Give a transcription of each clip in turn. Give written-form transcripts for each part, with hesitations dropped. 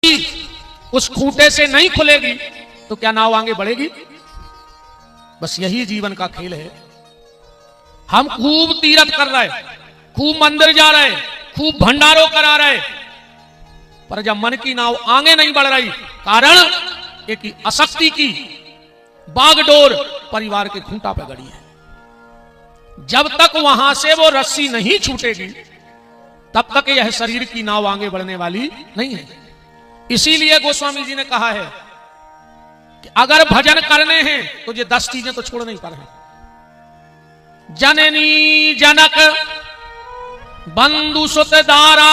उस खूंटे से नहीं खुलेगी तो क्या नाव आगे बढ़ेगी? बस यही जीवन का खेल है। हम खूब तीर्थ कर रहे, खूब मंदिर जा रहे, खूब भंडारों करा रहे, पर जब मन की नाव आगे नहीं बढ़ रही, कारण एक अशक्ति की बागडोर परिवार के खूंटा पे गड़ी है। जब तक वहां से वो रस्सी नहीं छूटेगी तब तक यह शरीर की नाव आगे बढ़ने वाली नहीं है। इसीलिए गोस्वामी जी ने कहा है कि अगर भजन करने हैं तो ये 10 चीजें तो छोड़ नहीं पा रहे। जननी जनक बंधु सुत दारा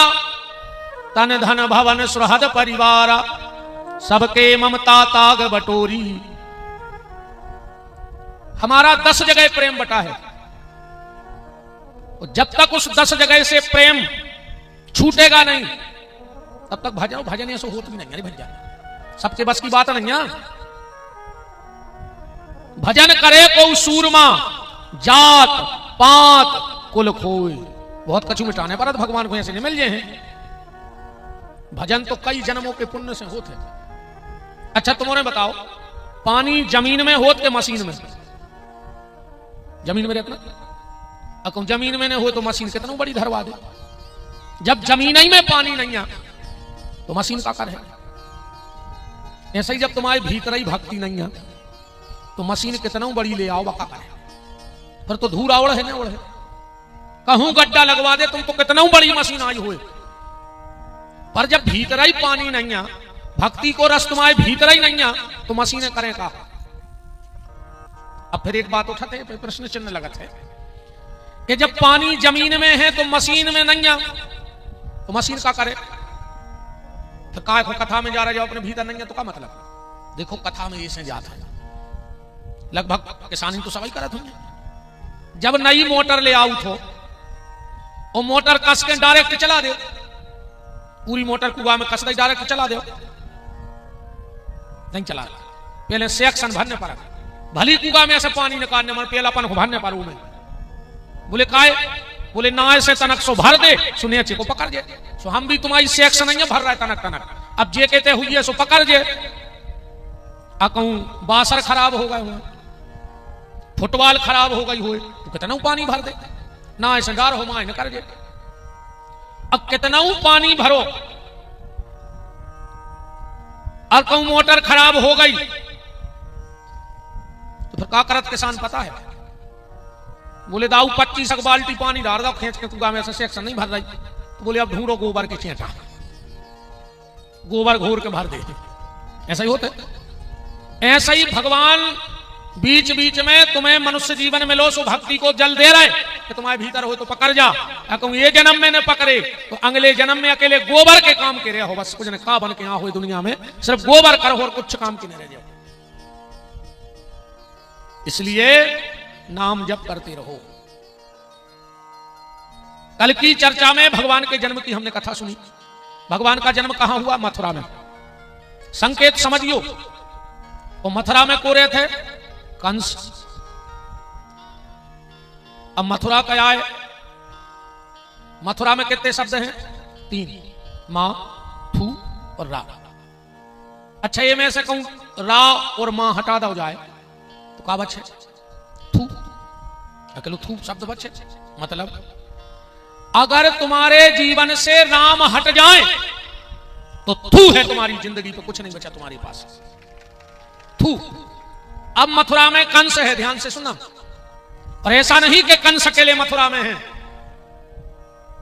तन धन भवन सुहृद परिवारा सबके ममता ताग बटोरी। हमारा 10 जगह प्रेम बटा है, जब तक उस 10 जगह से प्रेम छूटेगा नहीं तब तक भजन ऐसा होता भी नहीं है। भजन सबके बस की बात नहीं है। भजन करे को सूरमा जात पात कुल खोए। बहुत कछु मिटाने पर भगवान को ऐसे नहीं मिल जाए हैं। भजन तो कई जन्मों के पुण्य से होते हैं। अच्छा तुम्हारे बताओ, पानी जमीन में होत के मशीन में? जमीन में रहता, अगर जमीन में नहीं हो तो मशीन कितना बड़ी धरवा दे। जब जमीन ही में पानी नहीं है तो मशीन का कर है। ऐसे ही जब तुम्हारे भीतर ही भक्ति नहीं है तो मशीन कितना बड़ी ले आओ बका कर है। पर तो धूल आवड़ है ना, ओढ़ है, कहूं गड्ढा लगवा दे तुम तो कितना बड़ी मशीन आई हुए। पर जब भीतर ही पानी नहीं है, भक्ति को रस तुम्हारे भीतर ही नहीं है तो मशीनें करें का? अब फिर एक बात उठाते हैं, प्रश्न चिन्ह लगत है कि जब पानी जमीन में है तो मशीन में नहीं है तो मशीन का करे? तो काय को कथा में जा रहा है, जो अपने भीतर नहीं है तो क्या मतलब? देखो कथा में ऐसे जाता है, लगभग किसानी तो सवाई करत होंगे। जब नई मोटर ले आओ तो वो मोटर कस के डायरेक्ट चला दे, पूरी मोटर कुआ में कस दे डायरेक्ट चला दो, नहीं चला। पहले सेक्शन भरने पर, भली कुआ में ऐसे पानी निकालने में पहलापन को भरने पर में बोले काय, बोले ना ऐसे तनक सो भर दे, सुनिए को पकड़ जे। सो हम भी तुम्हारी सेक्शन नहीं भर रहा है तनक तनक, अब जे कहते हुई है सो पकड़ जे। कहूं बासर खराब हो गए हुए, फुटबॉल खराब हो गई हुए तो कितना पानी भर दे, ना ऐसे डर हो माए न कर जे। अब कितना पानी भरो और कहूं मोटर खराब हो गई तो फिर क्या करत किसान पता है? बोले दाऊ 25 बाल्टी पानी डाल दो खींच के कुआ में, ऐसा सेक्शन नहीं भर रही तो बोले अब ढूंढो गोबर के चेटा, गोबर घोर के भर दे। ऐसा ही होता है। ऐसा ही भगवान बीच बीच में तुम्हें मनुष्य जीवन में लो सो भक्ति को जल दे रहे कि तुम्हारे भीतर हो तो पकड़ जा। कहूं ये जन्म में न पकड़े तो अगले जन्म में अकेले गोबर के काम के रहे हो, बस कुछ ने का बन के यहां हो दुनिया में सिर्फ गोबर करो और कुछ काम की नहीं रह जाओ। इसलिए नाम जप करते रहो। कल की चर्चा में भगवान के जन्म की हमने कथा सुनी। भगवान का जन्म कहां हुआ? मथुरा में। संकेत समझियो, वो मथुरा में कोरे थे कंस। अब मथुरा क्या है? मथुरा में कितने शब्द हैं? 3, मां, थू और रा। अच्छा ये मैं से कहूं रा और मां हटा दो जाए तो क्या बचे? थू। अकेले थू शब्द बचे। मतलब अगर तुम्हारे जीवन से राम हट जाए तो थू है तुम्हारी जिंदगी पे, कुछ नहीं बचा तुम्हारे पास, थू। अब मथुरा में कंस है, ध्यान से सुनना। और ऐसा नहीं कि कंस अकेले मथुरा में है,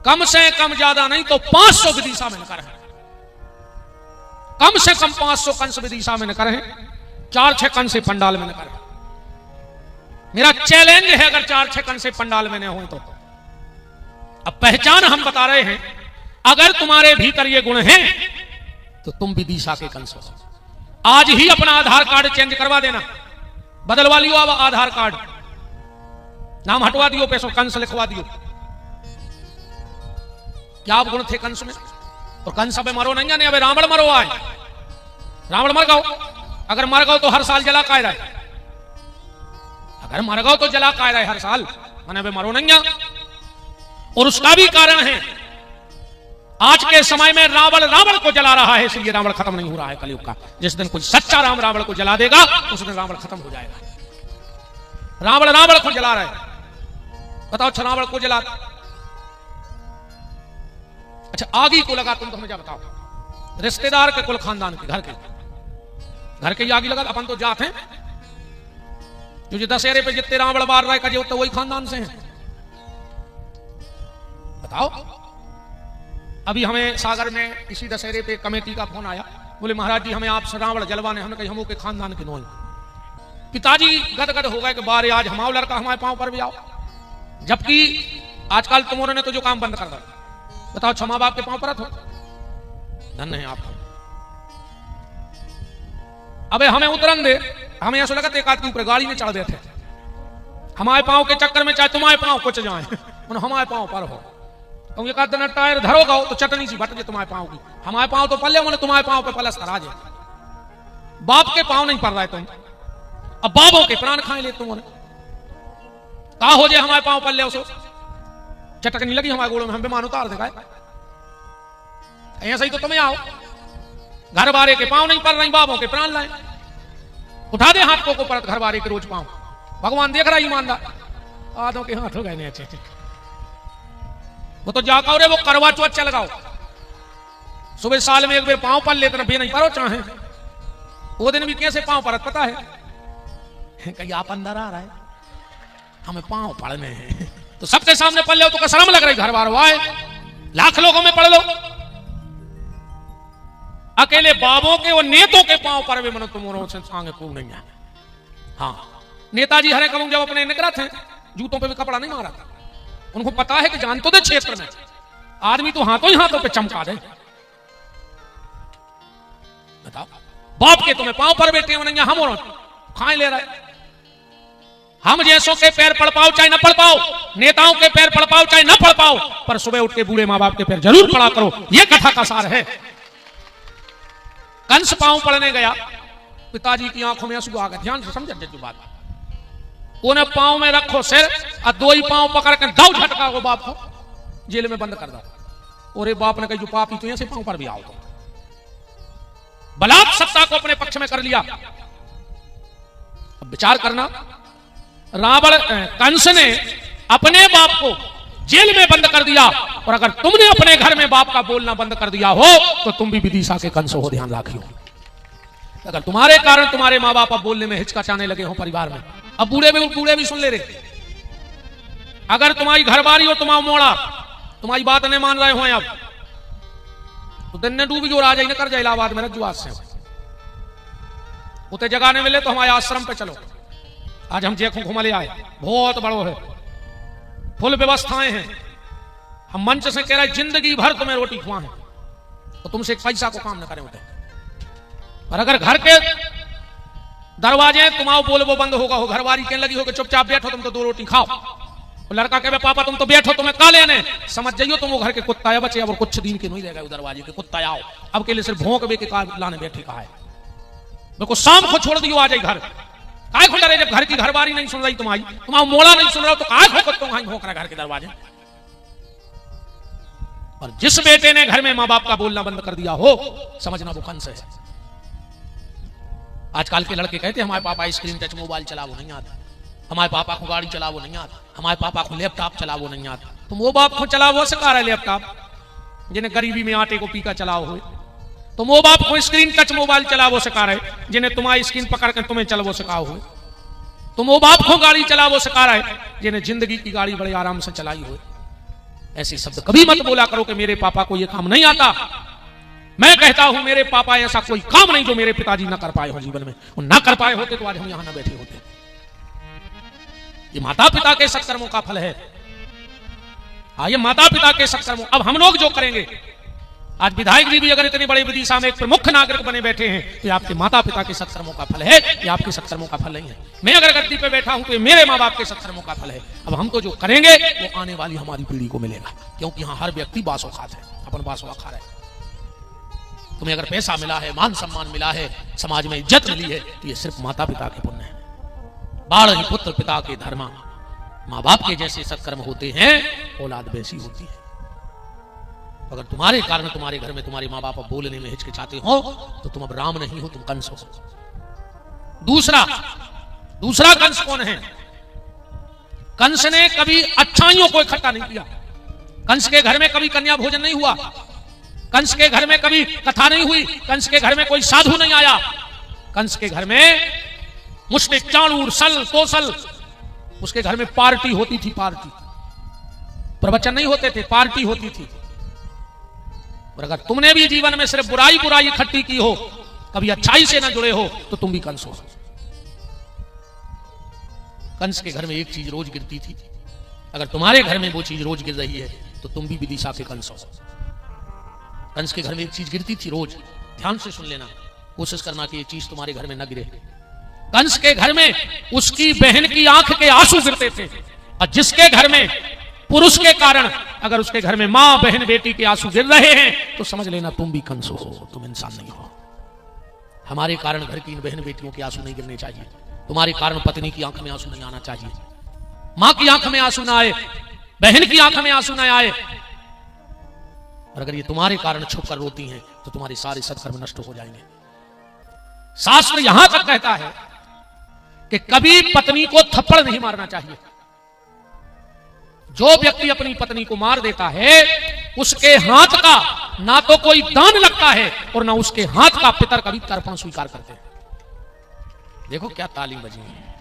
कम से कम ज्यादा नहीं तो 500 विदिशा में नकर है। कम से कम 500 कंस विदिशा में नकर है, 4-6 कंस पंडाल में नकर है। मेरा चैलेंज है अगर 4-6 कंस पंडाल में न हो तो। अब पहचान हम बता रहे हैं, अगर तुम्हारे भीतर ये गुण हैं तो तुम विदिशा के कंस हो। आज ही अपना आधार कार्ड चेंज करवा देना, बदलवा लियो अब आधार कार्ड, नाम हटवा दियो, पैसों कंस लिखवा दियो। क्या गुण थे कंस में? और कंस अबे मरो नहीं जाने, अबे रावण मरो आए। रावण मर गओ, अगर मर गओ तो हर साल जला काय रहे, अगर मर गओ तो जला काय रहे हर साल, मैंने अबे मरो नहीं जा। और उसका भी कारण है, आज के समय में रावण को जला रहा है, इसलिए रावण खत्म नहीं हो रहा है कलयुग का। जिस दिन कोई सच्चा रावण को जला देगा उस दिन रावण खत्म हो जाएगा। रावण को जला रहा है, बताओ अच्छा रावण को जला, अच्छा आग ही को लगा, तुम तो मुझे बताओ, रिश्तेदार के कुल खानदान के घर के आग लगा। अपन तो जात हैं जो दशहरे पे जितने रावण मार रहा है तो वही खानदान से हैं। बताओ, अभी हमें सागर में इसी दशहरे पे कमेटी का फोन आया, बोले महाराज जी हमें आपसे रावण जलवाने, हमने कहा हम के खानदान के नोई। पिताजी गदगद हो गए कि बारे आज हमारा लड़का हमारे पांव पर भी आओ, जबकि आजकल तुमने तो जो काम बंद कर दो। बताओ क्षमा बाप के पांव पर हो, धन्य है आप। अबे हमें उतरन दे, हमें ऐसा लगा एक आदमी ऊपर गाड़ी में चढ़ देते, हमारे पांव के चक्कर में चाहे तुम्हारे पांव कुछ जाए हमारे पांव पर हो। तुम एक आध टायर धरोगा तो चटनी सी बट जाए तुम्हारे पांव की, हमारे पांव तो पल्ले होने, तुम्हारे पांव पे पलस्तर आ जाए। बाप के पांव नहीं पड़ रहा है तुम, अब बाबों के प्राण खाए ले तुमने, कहा हो जाए हमारे पांव पल्ले उसो चटकनी लगी हमारे गोड़ों में, हम बेमान उतार देगा। ऐसा ही तो तुम्हें आओ, घर वाले के पांव नहीं पड़ रही, बाबों के प्राण लाए, उठा दे हाथ को परत घर वाले के रोज पांव, भगवान देख रहा ईमानदार, आधों के हाथ हो गए अच्छे अच्छे। वो तो जाकर रे वो करवा चौथ चल गाओ, सुबह साल में एक बार पांव पल लेते भी नहीं परो चाहे, वो दिन भी कैसे पांव परत पता है, कहीं आप अंदर आ रहा है हमें पांव पड़ने हैं, तो सबके सामने पढ़ लो तो शर्म लग रही, घर बार आए लाख लोगों में पढ़ लो, अकेले बाबों के और नेतों के पांव पर भी मनो तुम आगे खूब नहीं है। हाँ, नेताजी हरे कमंग जब अपने निकला थे जूतों पे भी कपड़ा नहीं मारा था, उनको पता है कि जान तो दे क्षेत्र में आदमी तो हाथों ही हाथों पे चमका दे। बताओ, बाप के तुम्हें पांव पर बैठे हो नहीं, हम और खाए ले रहे, हम जैसों के पैर पड़ पाओ चाहे न पड़ पाओ, नेताओं के पैर पड़ पाओ चाहे न पड़ पाओ, पर सुबह उठ के बूढ़े मां बाप के पैर जरूर पड़ा करो, यह कथा का सार है। कंस पांव पड़ने गया, पिताजी की आंखों में आंसू आ गए, ध्यान से समझ जो बात, उन्हें पांव में रखो सिर और दो ही पांव पकड़ के दो झटका वो बाप को जेल में बंद कर दो। और बाप ने कहा जो पापी तो ऐसे पांव पर भी आओ, तो बलात् सत्ता को अपने पक्ष में कर लिया। अब विचार करना, रावण कंस ने अपने बाप को जेल में बंद कर दिया, और अगर तुमने अपने घर में बाप का बोलना बंद कर दिया हो तो तुम भी विदिशा के कंस हो, ध्यान रखियो। अगर तुम्हारे कारण तुम्हारे माँ बाप अब बोलने में हिचकिचाने लगे हो परिवार में, अब बूढ़े भी सुन ले रहे, अगर तुम्हारी घरवाली हो तुम्हारा मोड़ा तुम्हारी बात नहीं मान रहे हो अब, तो दिन ने डूबी जो आ जाए कर जाए इलाहाबाद में रजुआत से उते जगह नहीं मिले तो हमारे आश्रम पे चलो। आज हम जेखों घुमा ले आए, बहुत बड़ो है, फुल व्यवस्थाएं हैं, हम मंच से कह रहे जिंदगी भर तुम्हें रोटी खुआएं तो तुमसे एक पैसा को काम न करें होते। और अगर घर के दरवाजे तुम्हारा बोल वो बंद होगा हो, घरवारी कहने लगी हो कि चुपचाप बैठो तुम तो दो रोटी खाओ, और लड़का कहे पापा तुम तो बैठो तुम्हें का लेने, समझ जाइयो तुम वो घर के कुत्ता है बचे, अब कुछ दिन के नहीं रहेगा दरवाजे के कुत्ता आओ, अब के लिए सिर्फ भोंक बे के लाने बैठे कहा है, बिल्कुल शाम को छोड़ दियो आ जाए घर, काय खुल रहे, जब घर की घरवारी नहीं सुन रही तुम्हारी, तुम्हारा मोड़ा नहीं सुन रहा तो काय खो तुम वहीं भोंक रहा घर के दरवाजे। और जिस बेटे ने घर में मां बाप का बोलना बंद कर दिया हो समझना वो कंस है। आजकल के लड़के कहते हैं हमारे पापा स्क्रीन टच मोबाइल चला वो नहीं आता, हमारे पापा को गाड़ी चला वो नहीं आता, हमारे पापा को लैपटॉप चला वो नहीं आता। तुम वो बाप को चला वो सिखा रहे लैपटॉप, जिन्हें गरीबी में आटे को पीका चलाओ हो, तुम वो बाप को स्क्रीन टच मोबाइल चला वो सिखा रहे जिन्हें तुम्हारी स्क्रीन पकड़ कर तुम्हें चल वो सिखाओ हो, तुम वो बाप को गाड़ी चला वो सिखा रहे जिन्हें जिंदगी की गाड़ी बड़े आराम से चलाई हो। ऐसे शब्द कभी मत बोला करो कि मेरे पापा को ये काम नहीं आता। मैं कहता हूं मेरे पापा ऐसा कोई काम नहीं जो मेरे पिताजी ना कर पाए हो जीवन में, और ना कर पाए होते तो आज हम यहां ना बैठे होते। ये माता पिता के सत्कर्मों का फल है। हाँ, ये माता पिता के सत्कर्मों। अब हम लोग जो करेंगे, आज विधायक जी भी अगर इतने बड़े विदिशा में एक प्रमुख नागरिक बने बैठे हैं तो ये आपके माता पिता के सत्कर्मों का फल है, ये आपके सत्कर्मों का फल नहीं है। मैं अगर गद्दी पे बैठा हूं तो ये मेरे माँ बाप के सत्कर्मों का फल है। अब हम तो जो करेंगे वो आने वाली हमारी पीढ़ी को मिलेगा, क्योंकि यहाँ हर व्यक्ति बासो खाता है, अपन बासो खा रहे हैं। तुम्हें अगर पैसा मिला है, मान सम्मान मिला है, समाज में इज्जत मिली है, तो ये सिर्फ माता पिता के पुण्य है। बाढ़ ही पुत्र पिता के धर्मा, माँ बाप के जैसे सत्कर्म होते हैं औलाद वैसी होती है। अगर तुम्हारे कारण तुम्हारे घर में तुम्हारे माँ बाप बोलने में हिचकिचाते हो तो तुम अब राम नहीं हो, तुम कंस हो। दूसरा कंस कौन है? कंस ने कभी अच्छाइयों को इकट्ठा नहीं किया। कंस के घर में कभी कन्या भोजन नहीं हुआ, कंस के घर में कभी कथा नहीं हुई, कंस के घर में कोई साधु नहीं आया। कंस के घर में मुश्तिक, चाणूर, सल, तोसल, उसके घर में पार्टी होती थी, पार्टी, प्रवचन नहीं होते थे, पार्टी होती थी। और अगर तुमने भी जीवन में सिर्फ बुराई बुराई इकट्ठी की हो, कभी अच्छाई से ना जुड़े हो, तो तुम भी कंस हो। कंस के घर में एक चीज रोज गिरती थी, अगर तुम्हारे घर में वो चीज रोज गिर रही है तो तुम भी विदिशा के कंस हो। कंस के घर में एक चीज गिरती थी रोज, ध्यान से सुन लेना, कोशिश करना कि ये चीज तुम्हारे घर में न गिरे। कंस के घर में उसकी बहन की आंख के आंसू गिरते थे, और जिसके घर में पुरुष के कारण अगर उसके घर में मां, बहन, बेटी के आंसू गिर रहे हैं तो समझ लेना तुम भी कंस हो, तुम इंसान नहीं हो। हमारे कारण घर की इन बहन बेटियों के आंसू नहीं गिरने चाहिए, तुम्हारे कारण पत्नी की आंख में आंसू नहीं आना चाहिए, मां की आंख में आंसू ना आए, बहन की आंख में आंसू ना आए। और अगर ये तुम्हारे कारण छुप कर रोती हैं तो तुम्हारे सारे सत्कर्म नष्ट हो जाएंगे। शास्त्र यहां तक कहता है कि कभी पत्नी को थप्पड़ नहीं मारना चाहिए। जो व्यक्ति अपनी पत्नी को मार देता है उसके हाथ का ना तो कोई दान लगता है और ना उसके हाथ का पितर कभी तर्पण स्वीकार करते हैं। देखो क्या ताली बजी है।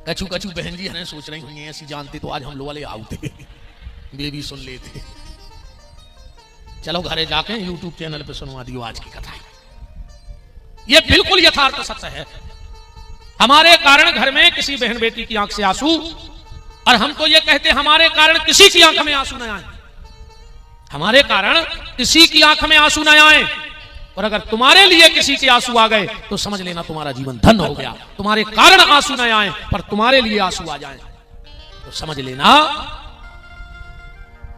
कछु कछु बहन जी हमें सोच रही हुई ऐसी जानते तो आज हम लोग वाले आउते बेबी सुन लेते। चलो घरे जाके यूट्यूब चैनल पे सुनवा दियो आज की कथा। ये बिल्कुल यथार्थ सत्य है। हमारे कारण घर में किसी बहन बेटी की आंख से आंसू, और हम तो ये कहते हमारे कारण किसी की आंख में आंसू न आए, हमारे कारण किसी की आंख में आंसू न आए। और अगर तुम्हारे लिए किसी के आंसू आ गए तो समझ लेना तुम्हारा जीवन धन्य हो गया। तुम्हारे कारण आंसू न आए पर तुम्हारे लिए आंसू आ जाए तो समझ लेना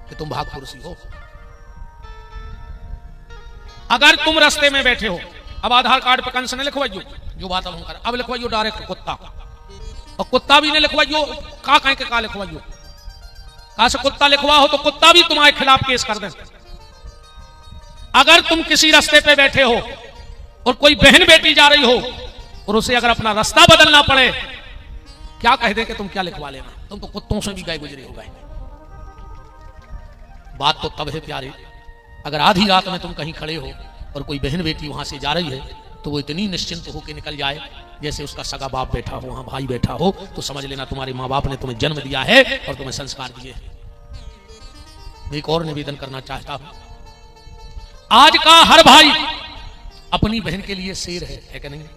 कि तुम भाग्यपुरुषी हो। अगर तुम रास्ते में बैठे हो, अब आधार कार्ड पर कंस ने लिखवाइयो, जो बात हम कर, अब लिखवाइयो डायरेक्ट कुत्ता, और कुत्ता भी ने लिखवाइयो का कहीं के का लिखवाइयो, का से कुत्ता लिखवा हो तो कुत्ता भी तुम्हारे खिलाफ केस कर दे। अगर तुम किसी रास्ते पे बैठे हो और कोई बहन बेटी जा रही हो और उसे अगर अपना रास्ता बदलना पड़े, क्या कह दे कि तुम क्या लिखवा लेना, तुम तो कुत्तों से भी गए गुजरे हो गए। बात तो तब है प्यारे, अगर आधी रात में तुम कहीं खड़े हो और कोई बहन बेटी वहां से जा रही है तो वो इतनी निश्चिंत होकर निकल जाए जैसे उसका सगा बाप बैठा हो, वहां भाई बैठा हो, तो समझ लेना तुम्हारे माँ बाप ने तुम्हें जन्म दिया है और तुम्हें संस्कार दिए। एक और निवेदन करना चाहता हूं, आज का हर भाई अपनी बहन के लिए शेर है कि नहीं?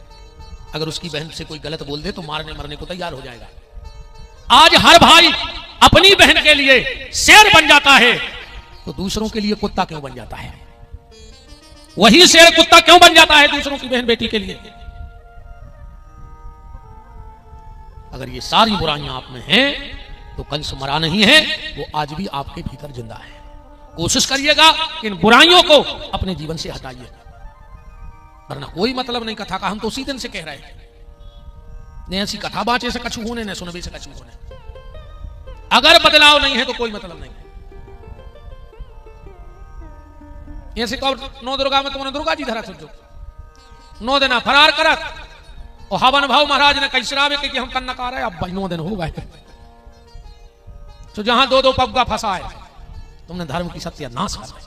अगर उसकी बहन से कोई गलत बोल दे तो मारने मरने को तैयार हो जाएगा। आज हर भाई अपनी बहन के लिए शेर बन जाता है तो दूसरों के लिए कुत्ता क्यों बन जाता है? वही शेर कुत्ता क्यों बन जाता है दूसरों की बहन बेटी के लिए? अगर ये सारी बुराइयां आप में हैं तो कंस मरा नहीं है, वो आज भी आपके भीतर जिंदा है। कोशिश करिएगा कि इन बुराइयों को अपने जीवन से हटाइए, वरना कोई मतलब नहीं कथा का। हम तो उसी दिन से कह रहे हैं, नहीं ऐसी कथा बाँचे से कछु होने, न सुनबे से कछु होने। अगर बदलाव नहीं है तो कोई मतलब नहीं। ऐसे कहो 9 दुर्गा में तुमने दुर्गा जी धरा समझो, 9 दिन फरार करत और हवन भाव महाराज ने कई शराबे कि हम कन्ना का रहे, अब भाई 9 दिन हो गए तो जहां 2-2 पग्गा फंसा है, तुमने धर्म की सत्यानाश कर दी।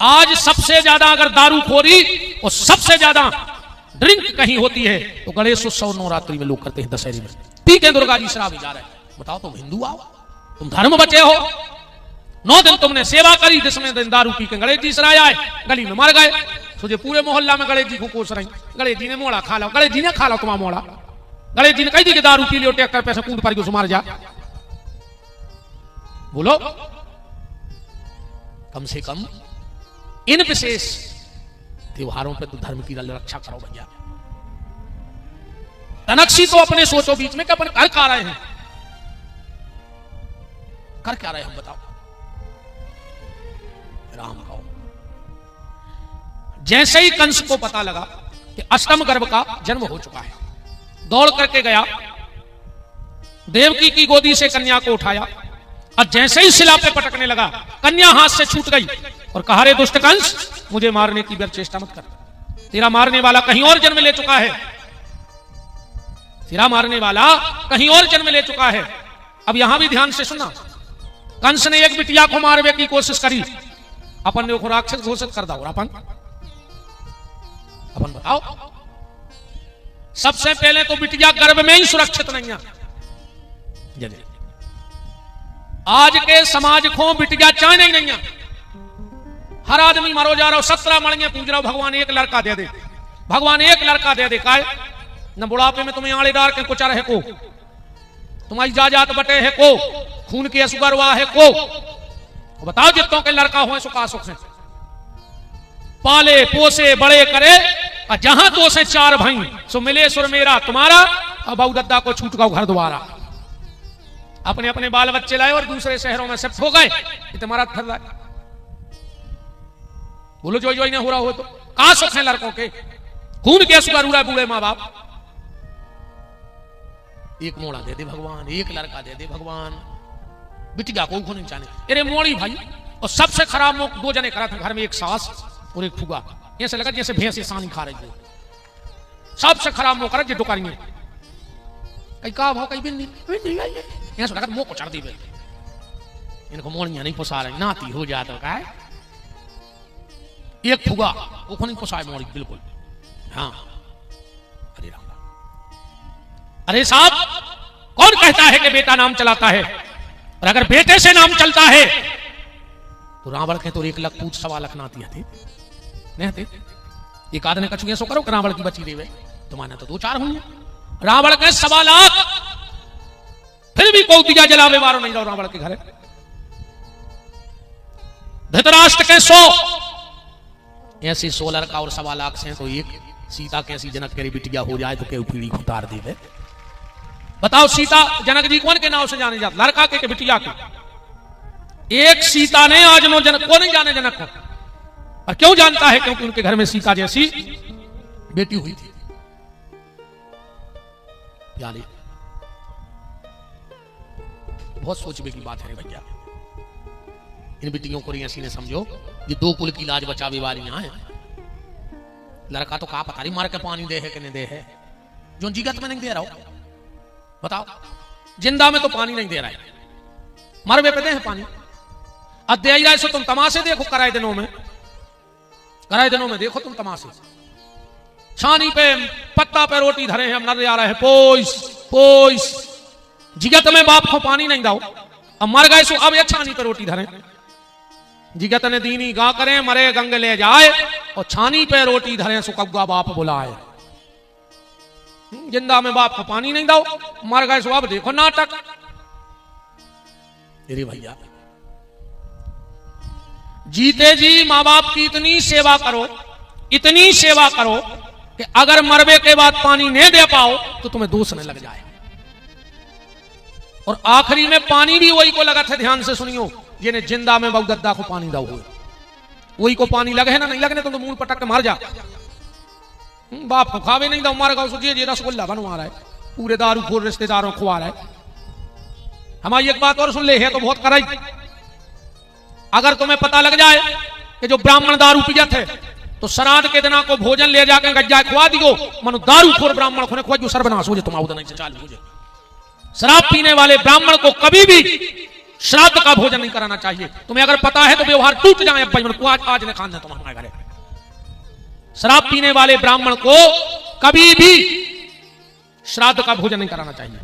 आज सबसे ज्यादा अगर दारूखोरी और सबसे ज्यादा ड्रिंक कहीं होती है तो गणेश उत्सव नवरात्रि में लोग करते हैं, दशहरे में। ठीक है दुर्गा जी शराब जा रहे हैं, बताओ तुम हिंदू आओ, तुम धर्म बचे हो। 9 दिन तुमने सेवा करी, जिसमें दिन दारू पी के गणेश जी सराय आए, गली में मर गए। तुझे पूरे मोहल्ला में गणेश जी को कोस रही, गणेश जी ने मोड़ा खा लो, गणेश जी ने खा लो तुम्हारा मोड़ा। गणेश जी ने कही थी कि दारू पी लियो ट्रैक्टर पैसे कूद पर मार जा। बोलो कम से कम इन विशेष त्योहारों पर तो धर्म की रक्षा करो भैया। तनक्षी तो अपने सोचो बीच में कि अपन कर क्या रहे हैं, कर क्या रहे हम बताओ। राम कहो। जैसे ही कंस को पता लगा कि अष्टम गर्भ का जन्म हो चुका है, दौड़ करके गया, देवकी की गोदी से कन्या को उठाया, और जैसे ही शिला पे पटकने लगा कन्या हाथ से छूट गई और कहा, रे दुष्ट कंस, मुझे मारने की व्यर्थ चेष्टा मत कर, तेरा मारने वाला कहीं और जन्म ले चुका है, तेरा मारने वाला कहीं और जन्म ले चुका है। अब यहां भी ध्यान से सुनना, कंस ने एक बिटिया को मारने की कोशिश करी, अपन ने राक्षस घोषित कर दो, अपन बताओ, सबसे पहले तो बिटिया गर्भ में ही सुरक्षित नहीं है। आज के समाज को बिटिया चाहना ही नहीं है, हर आदमी मारो जा रहा हो, 17 मणियां पूज रहा हो, भगवान एक लड़का दे दे, भगवान एक लड़का दे दे, काय न बुढ़ापे में तुम्हें आड़े डार के कुचा रहे को, तुम्हारी जाजात बटे है को, खून के असुगर हुआ है को, बताओ जितों के लड़का हुए सुखा सुख से पाले पोसे बड़े करे, और जहां तो से 4 भाई सो मिले सुर मेरा तुम्हारा, और बहु दद्दा को छूट गो घर द्वारा, अपने अपने बाल बच्चे लाए और दूसरे शहरों में शिफ्ट हो गए, तुम्हारा थर रहा है। बोलो जो ही ना हो रहा हो तो कहां सुख है लड़कों के, खून के असुगर हो रहा है बूढ़े मां बाप, एक मोड़ा दे दे भगवान, एक लड़का दे दे भगवान, बिटिया को नहीं चाहने, अरे मोड़ी भाई। और सबसे खराब मोक 2 जने करा था घर में, एक सास और एक फुगा, ऐसे लगा जैसे भैंस सानी खा रही है, सबसे खराब मोक करा जो डुकारी में कई का भाव कई बिंदी ऐसे लगा मोह को चढ़ दी, इनको मोड़ियां नहीं पोसा रही, नाती हो जाता का है। एक फुगा वो नहीं पोसाए मोड़ी बिल्कुल, हाँ अरे राम, अरे साहब कौन कहता है कि बेटा नाम चलाता है, और अगर बेटे से नाम चलता है तो रावण के तो 1 लाख पूछ 1.25 लाख नाती थे नहीं थे, एक आदमी कछुए सो करो रावण की बची देवे, तुम्हारे तो 2-4 हुई, रावण के 1.25 लाख, फिर भी कोई दिया जलावे वारो नहीं रहो रावण के घर। धृतराष्ट्र के 100 ऐसी 100 लड़का और 1.25 लाख से तो एक सीता कैसी जनक के बिटिया हो जाए तो क्यों पीढ़ी उतार दे। बताओ सीता जनक जी कौन के नाम से जाने जाते, लड़का के बिटिया के, एक सीता ने आज नो जनक को नहीं जाने जनक को, और क्यों जानता है, क्योंकि उनके घर में सीता जैसी बेटी हुई थी। यानी बहुत सोचने की बात है भैया, इन बेटियों को ऐसी ने समझो ये 2 कुल की लाज बचावे वाली यहां है। लड़का तो कहा पता नहीं मार के पानी दे है कि नहीं दे है, जो जीगत में नहीं दे रहा हो, बताओ जिंदा में तो पानी नहीं दे रहा है, मरवे पे दे है पानी, अध्याय रहा है सो तुम तमाशे देखो, कराए दिनों में देखो तुम तमाशे, छानी पे पत्ता पे रोटी धरे हैं, हम नजर आ रहे हैं पोइस पोइस, जिगत में बाप को पानी नहीं दाओ, अब मर गए सो अब ये छानी पे रोटी धरे, जिगत ने दीनी गा करे मरे गंग ले जाए, और छानी पे रोटी धरे सो कब्गा बाप बुलाए, जिंदा में बाप को पानी नहीं दाओ, मर गए सो अब देखो नाटक। अरे भैया जीते जी माँ बाप की इतनी सेवा करो, इतनी सेवा करो कि अगर मरबे के बाद पानी नहीं दे पाओ तो तुम्हें दोष न लग जाए। और आखिरी में पानी भी वही को लगा था, ध्यान से सुनियो, जिन्हें जिंदा में बहुदद्दा को पानी दाओ हुए वही को पानी लगे है ना, नहीं लगने तो मूल पटक के मार जा, बाप को खावे नहीं दो, मार गो सोचिए ये रसगुल्ला बनवा रहा है, पूरे दारू खोर रिश्तेदारों खुआ रहा है। हमारी एक बात और सुन ले, है तो बहुत कराई, अगर तुम्हें पता लग जाए कि जो ब्राह्मण दारू पिया थे तो श्राद्ध के दिना को भोजन ले जाकर गज्जा खुआ दियो, मनु दारू खोर ब्राह्मण को खुआ, जो सर्वनाश हो जाए तुम आउदन से चालू हो जाए। शराब पीने वाले ब्राह्मण को कभी भी श्राद्ध का भोजन नहीं कराना चाहिए। तुम्हें अगर पता है तो व्यवहार टूट जाए, आज ने खान तुम हमारे घरे, शराब पीने वाले ब्राह्मण को कभी भी श्राद्ध का भोजन नहीं कराना चाहिए,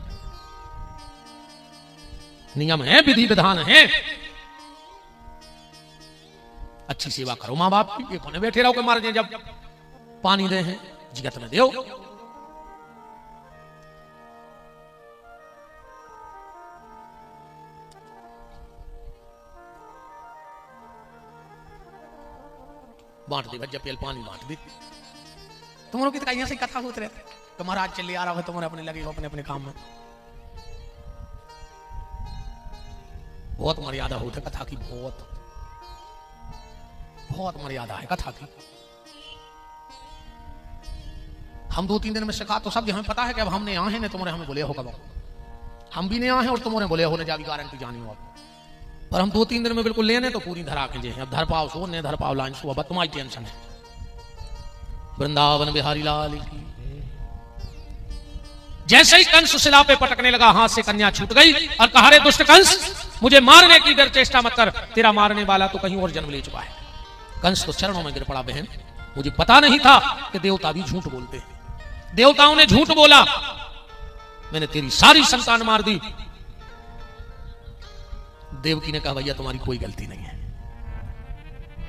नियम है, विधि विधान है। अच्छी सेवा करो मां बाप की, कोने बैठे रहो के मार दे, जब पानी दे हैं जिगत में दो। बांट दे भज्जा पेल पानी बांट दे। तुम्हारों की तो कहीं से कथा होते रहते, तुम्हारा आज चले आ रहा है, तुम्हारे अपने लगे हो अपने अपने काम में, बहुत मर्यादा होती है कथा की, बहुत बहुत मर्यादा है कथा की। हम 2-3 दिन में सिखा तो सब हमें पता है कि अब हमने यहाँ है ना, तुम्हारे हमें बोले हो कब, हम भी नहीं आए हैं और तुम्हारे बोले होने जावी गारंटी जानी हो। पर हम 2-3 दिन में बिल्कुल लेने तो पूरी धरा के जे अब धर पाओ सो ने धर पाओ लाइन सो अब तुम्हारी टेंशन है। वृंदावन बिहारी लाल की। जैसे ही कंस शिला पे पटकने लगा, हाथ से कन्या छूट गई और कहा, रे दुष्ट कंस, मुझे मारने की डर चेष्टा मत कर, तेरा मारने वाला तो कहीं और जन्म ले चुका है। कंस तो चरणों में गिर पड़ा, बहन मुझे पता नहीं था कि देवता भी झूठ बोलते हैं। देवताओं ने झूठ बोला, मैंने तेरी सारी संतान मार दी। देवकी ने कहा, भैया तुम्हारी कोई गलती नहीं है।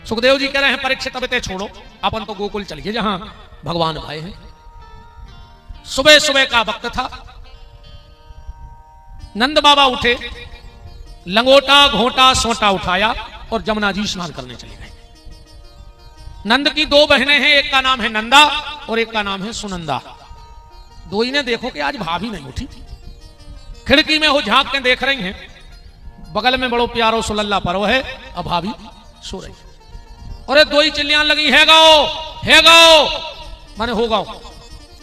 सुखदेव जी कह रहे हैं, परीक्षित अब ते छोड़ो, अपन तो गोकुल चलिए जहां भगवान भाई हैं। सुबह सुबह का वक्त था। नंद बाबा उठे, लंगोटा घोटा सोटा उठाया और जमुना जी स्नान करने चले गए। नंद की 2 बहनें हैं, एक का नाम है नंदा और एक का नाम है सुनंदा। दो ही ने देखो कि आज भाभी नहीं उठी, खिड़की में वो झांक के देख रही हैं, बगल में बड़ो प्यारो सुलल्ला परो है, अब भाभी सो रही। और 2 ही चिल्लियां लगी, है गाओ माने हो गाओ।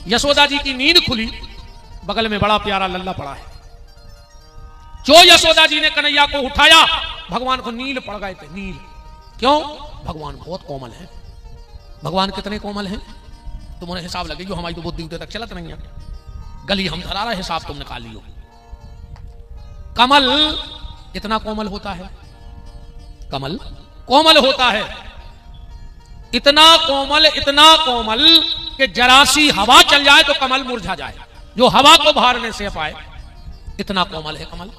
यशोदा जी की नींद खुली, बगल में बड़ा प्यारा लल्ला पड़ा है। जो यशोदा जी ने कन्हैया को उठाया, भगवान को नील पड़ गए थे, नील। क्यों? भगवान बहुत कोमल है। भगवान कितने कोमल हैं तुम्हें हिसाब लगे, जो हमारी तो बुद्धि उतने तक चलत नहीं है। गली हम धरा रहे, हिसाब तुम निकाल लियो। कमल इतना कोमल होता है, कमल कोमल होता है, इतना कोमल कि जरा सी हवा चल जाए तो कमल मुरझा जाए, जो हवा को बाहर नहीं से पाए, इतना कोमल है कमल।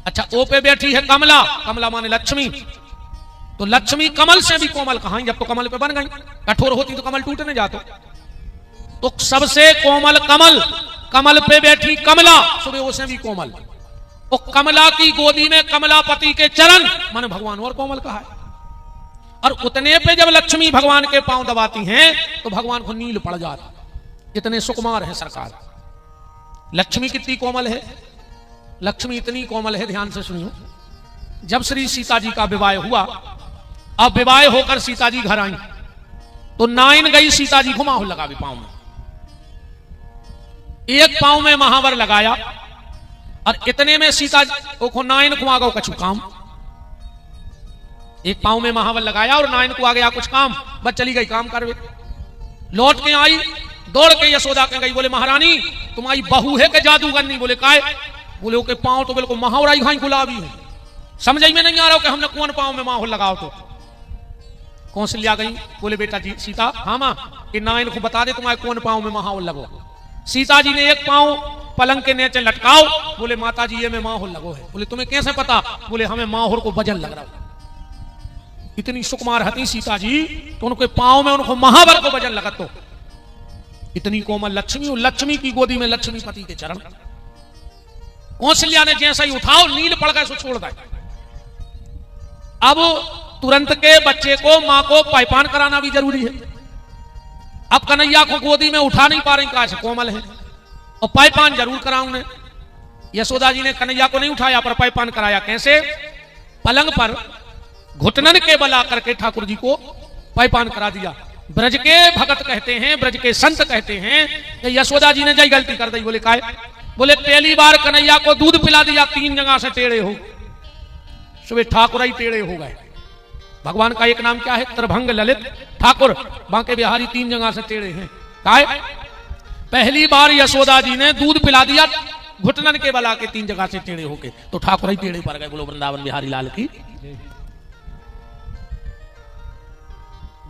अच्छा, ओ पे बैठी है कमला, कमला माने लक्ष्मी, तो लक्ष्मी कमल से भी कोमल कहां, जब तो कमल पे बन गई, कठोर होती तो कमल टूटने जाते। तो सबसे कोमल कमल, कमल पे बैठी कमला, सुबह उसे भी कोमल। और कमला की गोदी में कमलापति के चरण, माने भगवान और कोमल कहा है। और उतने पे जब लक्ष्मी भगवान के पांव दबाती हैं तो भगवान को नील पड़ जाता, इतने सुकुमार है सरकार। लक्ष्मी कितनी कोमल है, लक्ष्मी इतनी कोमल है, ध्यान से सुनियो। जब श्री सीता जी का विवाह हुआ, अब विवाह होकर सीता जी घर आई तो नाइन गई सीता जी, घुमाओ लगा भी पांव में, एक पांव में महावर लगाया और इतने में सीता को नाइन को आ गया कछु काम। एक पांव में महावर लगाया और नाइन को आ गया कुछ काम, बस चली गई काम करवे। लौट के आई, दौड़ के यशोदा के गई, बोले महारानी तुम्हारी बहू है कि जादूगर? नहीं। बोले काय? बोले ओके पांव तो बिल्कुल महावरा ही गुलाबी है, समझ में नहीं आ रहा कि हमने कौन पांव में माहौल लगाओ। तो कौशल्या गई, बोले बेटा जी सीता, हाँ मां, कि नाइन को बता दे तुम्हारे कौन पांव में माहौल लगो। सीता जी ने एक पांव पलंग के नीचे लटकाओ, बोले माता जी ये में माहौल लगो है। बोले तुम्हें कैसे पता? बोले हमें माहौल को वजन लग रहा। इतनी सुकुमार हती सीता जी, तो उनके पांव में उनको महावर को वजन लगा। तो इतनी कोमल लक्ष्मी, और लक्ष्मी की गोदी में लक्ष्मीपति के चरण। कौशल्या ने जैसा ही उठाओ, नील पड़ गए, सो छोड़ गए। अब तुरंत के बच्चे को मां को पायपान कराना भी जरूरी है। अब कन्हैया को गोदी में उठा नहीं पा रही, कहा से कोमल है, और पायपान जरूर कराऊंगे। यशोदा जी ने कन्हैया को नहीं उठाया पर पायपान कराया। कैसे? पलंग पर घुटनन के बल आकर के ठाकुर जी को पायपान करा दिया। ब्रज के भगत कहते हैं, ब्रज के संत कहते हैं कि यशोदा जी ने जय गलती कर दी। बोले काय? बोले पहली बार कन्हैया को दूध पिला दिया, 3 जगह से टेढ़े हो, सुबह ठाकुर ही टेढ़े हो गए। भगवान का एक नाम क्या है? त्रिभंग ललित ठाकुर, बांके बिहारी 3 जगह से टेढ़े हैं। काय? पहली बार यशोदा जी ने दूध पिला दिया, घुटनन के बल आके 3 जगह से टेढ़े होके, तो ठाकुर ही टेढ़े पड़ गए। बोलो वृंदावन बिहारी लाल की।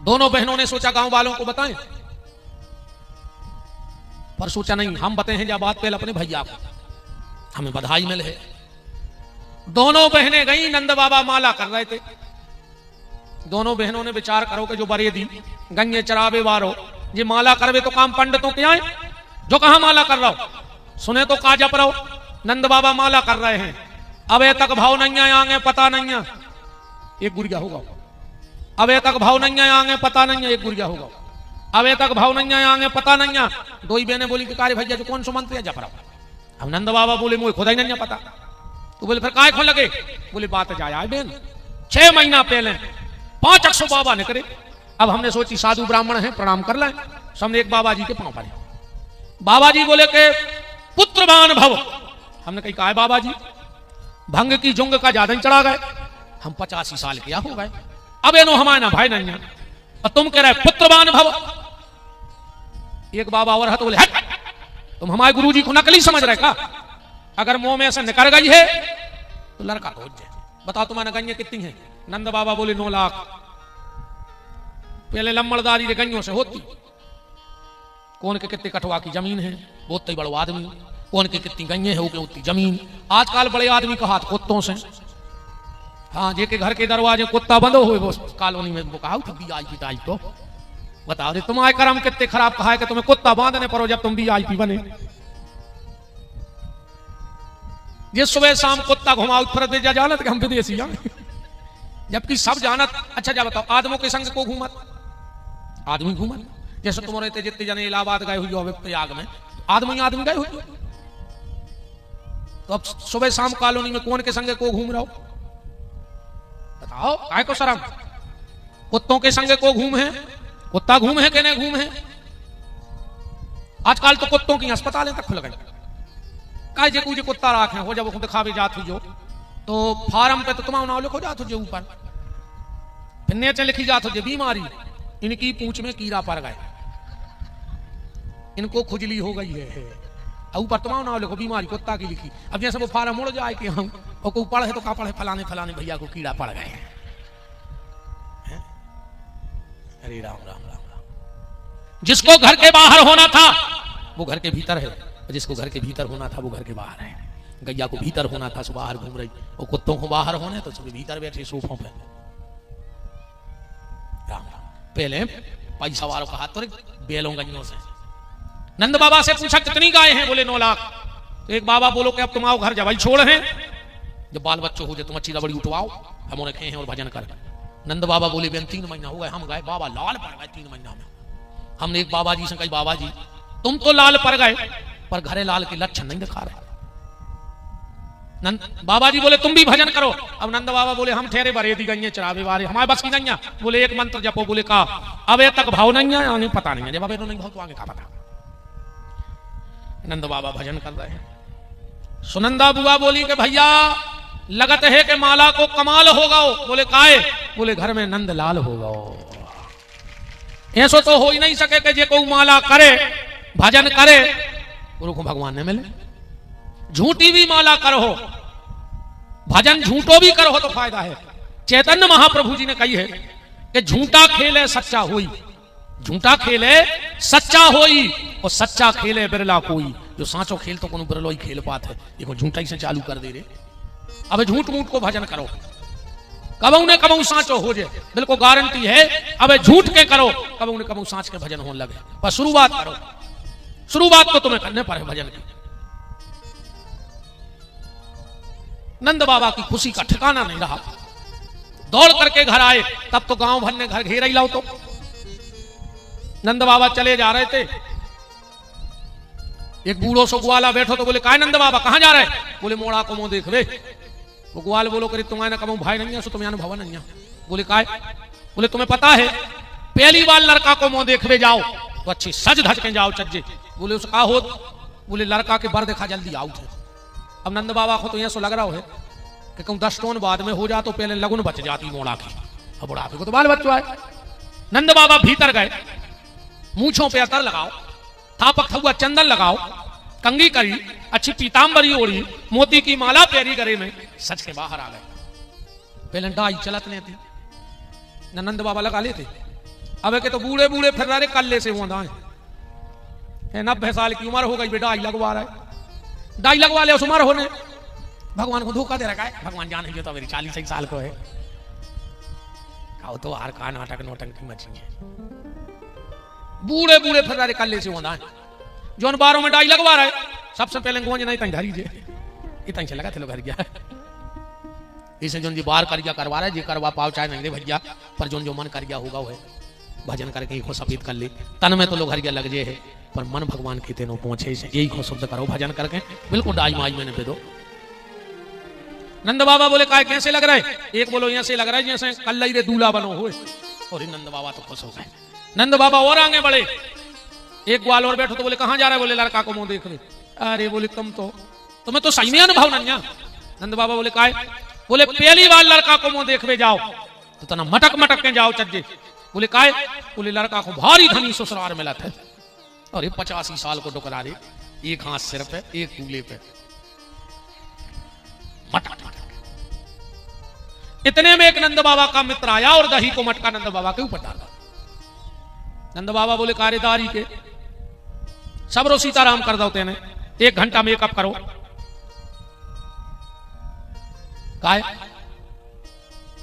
दोनों बहनों ने सोचा गांव वालों को बताएं, पर सोचा नहीं हम बताए हैं, जब बात पहले अपने भैया को, हमें बधाई मिल है। दोनों बहनें गई, नंद बाबा माला कर रहे थे। दोनों बहनों ने विचार करो कि जो बरे दी गंगे चरावे वारो, ये माला करवे तो काम पंडितों के आए, जो कहा माला कर रहा हो सुने तो का जप रहो। नंद बाबा माला कर रहे हैं, अब तक भाव नहीं है, आगे पता नहीं है, एक गुड़िया होगा। अब तक भाव नहीं है, आगे पता नहीं है, एक गुड़िया होगा। अब तक भाव नहीं है, आगे पता नहीं है। दो ही बहने बोली कि कार्य भैया जो कौन सो मंत्र है जप रहा। अब नंद बाबा बोले मुझे खुदा ही नहीं पता। तो बोले फिर काय खो लगे? बोले बात जाया बहन, 6 महीना पहले 5 अक्षो बाबा ने करे। अब हमने सोची साधु ब्राह्मण है, प्रणाम कर लें। हमने एक बाबा जी के पांव पड़े। बाबा जी बोले के पुत्रवान भव। हमने कही कहा बाबा जी? भंग की जुंग का ज्यादा ही चढ़ा गए। हम 85 साल के हो गए, अब एनो हमारे ना भाई नहीं, और तुम कह रहे पुत्रवान भव। एक बाबा और है तो बोले हट, तुम हमारे गुरुजी को नकली समझ रहे का? अगर मुंह में ऐसे निकल गई है तो लड़का खोज जाए। बताओ तुम्हारे गंजे कितनी है? नंद बाबा बोले 9 लाख। पहले लम्बड़दारी के गंजों से होती। कौन के कितने कठवा की जमीन है, बहुत ही बड़ो आदमी। कौन के कितनी गंजे है, वो के उतनी जमीन। आजकल बड़े आदमी का हाथ कुत्तों से। हाँ, जे के घर के दरवाजे कुत्ता बंदो हुए वो कॉलोनी में कहा VIP टाइप। तो बताओ रे तुम्हारे कर्म कितने खराब कहा है कि तुम्हें कुत्ता बांधने पड़ो जब तुम VIP बने। ये सुबह शाम कुत्ता घुमाओ फिर जा जानत हम विदेशी हैं, जबकि सब जानत। अच्छा जा बताओ, आदमों के संग को घूमत, आदमी घूमत। जैसे तुम रहते जितने जने इलाहाबाद गए हुई हो प्रयाग में, आदमी गए हुई। तो अब सुबह शाम कॉलोनी में कौन के संग को घूम रहा हो? बताओ काय को शर्म? कुत्तों के संग को घूम है, कुत्ता घूम है कि नहीं घूम है? आजकल तो कुत्तों की अस्पतालें तक खुल गई। काय जे कुछ कुत्ता राख है, हो जब दिखावे जात हुई जो तो फार्म पे तो तुम्हारा नाम लिखो जात हो जो ऊपर, फिर नीचे लिखी जात हो जो बीमारी इनकी पूंछ में कीड़ा पड़ गए, इनको खुजली हो गई है। ऊपर तुम्हारा नाम लिखो बीमारी कुत्ता की लिखी। अब जैसे वो फार्म मुड़ जाए कि हम को पढ़े तो का पढ़े फलाने फलाने भैया को कीड़ा पड़ गए हैं। अरे राम राम राम राम। जिसको घर के बाहर होना था वो घर के भीतर है, जिसको घर के भीतर होना था वो घर के बाहर है। गैया को भीतर होना था सो बाहर घूम रही, और कुत्तों को बाहर होने तो सब भीतर बैठे सोफों पे। राम राम। पहले पैसा वालों का हाथ तो बेलों गंजों से। नंद बाबा से पूछा कितनी गाय हैं? बोले 9 लाख। तो एक बाबा बोलो कि अब तुम आओ घर जवाई छोड़ हैं, जब बाल बच्चों हो जाए तुम अच्छी रबड़ी उठवाओ, हम उन्हें खें और भजन कर। नंद बाबा बोले बेन 3 महीना हो गए हम गए, बाबा लाल पड़ गए 3 महीना में। हमने एक बाबा जी से कही बाबा जी तुम तो लाल पड़ गए पर घरे लाल के लक्षण नहीं दिखा रहे। बाबा जी बोले तुम भी भजन करो। अब नंद बाबा बोले हम ठहरे बरे दी गई चरावे वाले, हमारे बस की नहीं है। बोले एक मंत्र जपो। बोले का अब तक भाव नहीं है, आगे पता नहीं है। जब अब नहीं भाव तो आगे का पता। नंद बाबा भजन कर रहे हैं। सुनंदा बुआ बोली कि भैया लगत है कि माला को कमाल होगा। बोले काहे? बोले घर में नंद लाल होगा। ऐसो तो हो ही नहीं सके कि जे को माला करे भजन करे उनको भगवान ने मिले। झूठी भी माला करो, भजन झूठो भी करो तो फायदा है। चैतन्य महाप्रभु जी ने कही है कि झूठा खेले सच्चा होई, झूठा खेले सच्चा होई, और सच्चा खेले बिरला कोई। जो सांचो खेल तो कोनो बिरलो ही खेल पात है, देखो झूठा ही से चालू कर दे रे। अब झूठ मूठ को भजन करो, कबू ने कबू सांचो हो जाए, बिल्कुल गारंटी है। अब झूठ के करो, कबू ने कबू सांच के भजन होने लगे। पर शुरुआत करो, शुरुआत तो तुम्हें करने पर है भजन की। नंद बाबा की खुशी का ठिकाना नहीं रहा। दौड़ करके घर आए, तब तो गांव भर ने घर घेरा ही लाओ। तो नंद बाबा चले जा रहे थे, एक बूढ़ो सो ग्वाला बैठो तो बोले काय नंद बाबा कहां जा रहे? बोले मोड़ा को मुंह देख वे। वो ग्वाल बोलो करी तुम्हारे कमो भाई नहीं है सो तुम्हें भवन नहीं है। बोले काय? बोले तुम्हें पता है पहली बार लड़का को मुंह देखवे जाओ तो अच्छी सज धज के जाओ चज्जे। बोले उसका हो? बोले लड़का के बर देखा जल्दी आउट है। अब नंद बाबा को तो यह सो लग रहा है कि कहूं 10 टोन बाद में हो जा तो पहले लगुन बच जाती मोड़ा की। अब बुढ़ापे को तो बाल बच्चों आए। नंद बाबा भीतर गए, मूछों पे अतर लगाओ, थापक हुआ चंदन लगाओ, कंगी करी, अच्छी पीतांबरी ओढ़ी, मोती की माला पैरी गले में, सच के बाहर आ गए। पहले डाई चलत नहीं थी, नंद बाबा लगा लेते। अब के तो बूढ़े बूढ़े फिर रहे कल्ले से वो दाएं 90 साल की उम्र हो गई, बेटा डाई लगवा रहा है। डाई लगवा ले उस उम्र होने, भगवान को धोखा दे रखा है। भगवान जानेंगे तो मेरी 40 साल को है। खाओ तो हार का नाटक नोटंकी मची है। बूढ़े बूढ़े फिर रहे कल्ले से वो दाएं जोन बारों में डाई लगवा रहा है। सबसे पहले गोंज नहीं तई धरी जे इतनी से लगा थे लोग घर गया। इसे जोन जी बार कर गया करवा रहा है, जी करवा पाओ चाहे नहीं रे भैया, पर जोन जो मन कर गया होगा वो भजन करके ही को सफेद कर ले। तन में तो लोग घर गया लग जे है, पर मन भगवान की तेनों पहुंचे यही को शुद्ध करो भजन करके, बिल्कुल डाई माई मैंने पे दो। नंद बाबा बोले काय कैसे लग रहा है? एक बोलो ऐसे लग रहा है जैसे कल रे दूल्हा बनो हुए। और नंद बाबा तो खुश हो गए। नंद बाबा और आगे बढ़े, एक ग्वाल और बैठो तो बोले कहां जा रहा है? बोले लड़का को मुंह देख रहे। अरे बोले तुम्हें तो सही में अनुभव नहीं, नंद बाबा बोले काय? बोले पहली बार लड़का को मुंह देखवे जाओ तो तना मटक मटक के जाओ चज्जे। बोले काय? बोले लड़का को भारी धनी ससुराल मिला था। अरे 85 साल को डुकरा रे, एक हाथ सिर पे एक कूले पे, मटक मटक। इतने में एक नंद बाबा का मित्र आया और दही को मटका नंद बाबा के ऊपर डाला। नंद बाबा बोले कार्यदारी के सबरो सीताराम कर दो, तेने 1 घंटा मेकअप करो। काय?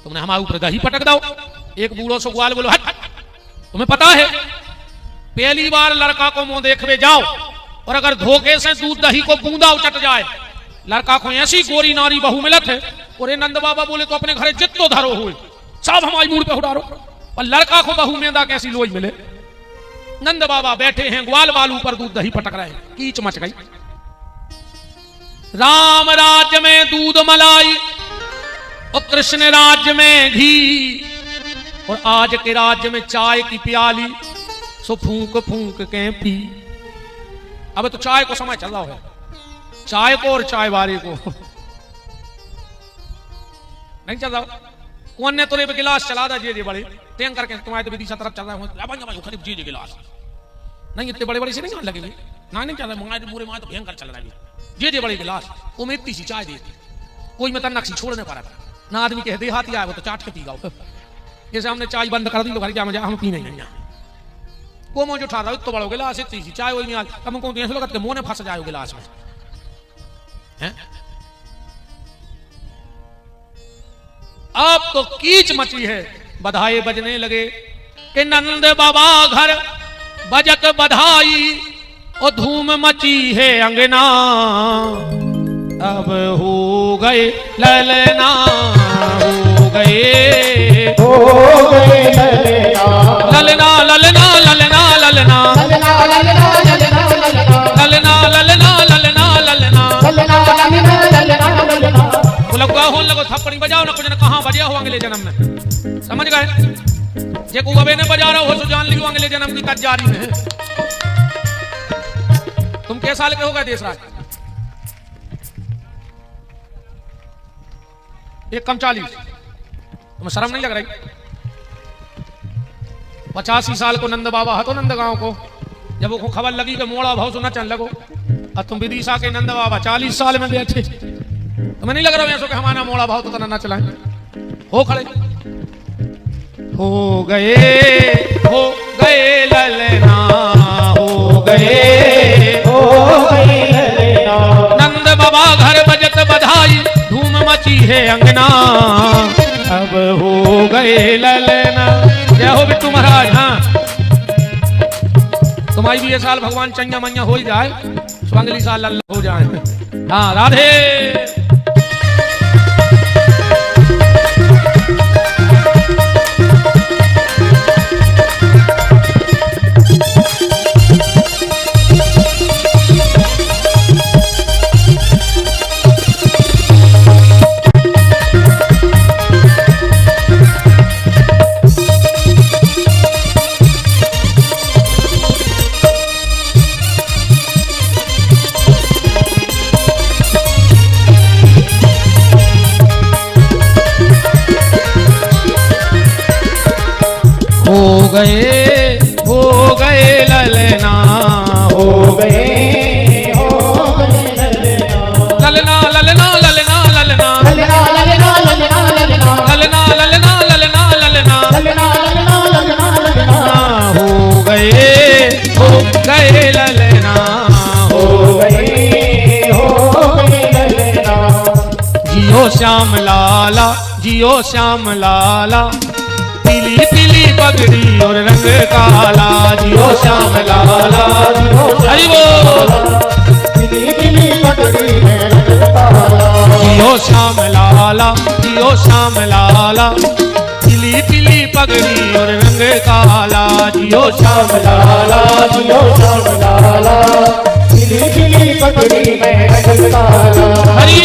तुमने हमारे ऊपर दही पटक दो। एक बूढ़ो सो ग्वाल बोलो, हट, तुम्हें पता है पहली बार लड़का को मुंह देखवे जाओ और अगर धोखे से दूध दही को बूंदा उचट जाए, लड़का को ऐसी गोरी नारी बहू मिलत है। और नंद बाबा बोले तो अपने घरे जितो धरो हुए सब हमारी मूड पे उड़ारो, और लड़का को बहू मेंदा कैसी लोज मिले। नंद बाबा बैठे हैं, ग्वाल बालू पर दूध दही पटक रहे हैं, कीच मच गई। राम राज्य में दूध मलाई और कृष्ण राज्य में घी, और आज के राज्य में चाय की प्याली सो फूंक फूंक के पी। अब तो चाय को समय चल रहा है, चाय को और चाय वाले को नहीं चल रहा। कौन ने तोरे पे गिलास चला दा जे बड़े टेंग करके, तुम्हारे तो विदिशा तरफ चल रहा है खरीब जी गिलास नहीं, इतने बड़े बड़े से नहीं लगेंगे ना, नहीं चल रहा मंगाए तो पूरे माँ तो भयंकर चल रहा है जे बड़े गिलास, वो में इतनी सी चाय देती, कोई मतलब नक्शी छोड़ने पा रहा था ना। आदमी के देहाती आया वो तो चाट के पी गाओ, जैसे हमने चाय बंद कर दी तो घर क्या मजा, हम पी नहीं यहाँ को मुझे उठा रहा तो बड़ा गिलास इतनी सी चाय, वही कम को लगत के मुंह ने फंस जाए गिलास में है। अब तो कीच मची है, बधाई बजने लगे कि नंद बाबा घर बजत बधाई और धूम मची है अंगना। अब हो गए ललना, हो गए ललना ललना ललना ललना ललना ललना ललना ललना। लगवा हो लगो थप्पड़ी बजाओ ना, कुछ न कहां बजा हो अगले जन्म में, समझ गए? जे को अबे ने बजा रहा हो तो जान लियो अगले जन्म की कद जारी है। तुम के साल के हो गए देशराज? एक कम 40, तुम्हें शर्म नहीं लग रही? 85 साल को नंद बाबा हतो नंद गांव को, जब वो खबर लगी कि मोड़ा भाव सुना चल लगो, और तुम विदिशा के नंद बाबा 40 साल में बैठे, तुम्हें नहीं लग रहा है कि हमारा मोड़ा भाव तो तना ना चलाए? हो खड़े, हो गए ललना, हो गए ललना। नंद बाबा घर बजत बधाई धूम मची है अंगना। अब हो गए ललना। जय हो बिट्टू महाराज। हाँ तुम्हारी भी ये साल भगवान चंगा मैया हो ही जाए, अगली साल लल्ला हो जाए। हाँ राधे। हो गए ललना, हो गए ललना ललना ललना ललना ललना ललना ललना ललना ललना ललना ललना। हो गए ललना, हो गए ललना। जियो श्याम लाला, जियो श्याम लाला, पीली पीली पगड़ी और रंग काला। जियो श्याम लाला, हरि बोल। पीली पीली पगड़ी में रंग काला। जियो श्याम लाला, जियो श्याम लाला, पीली पीली पगड़ी और रंग काला। जियो श्याम लाला, जियो श्याम लाला, पीली पीली पगड़ी में रंग काला। हरि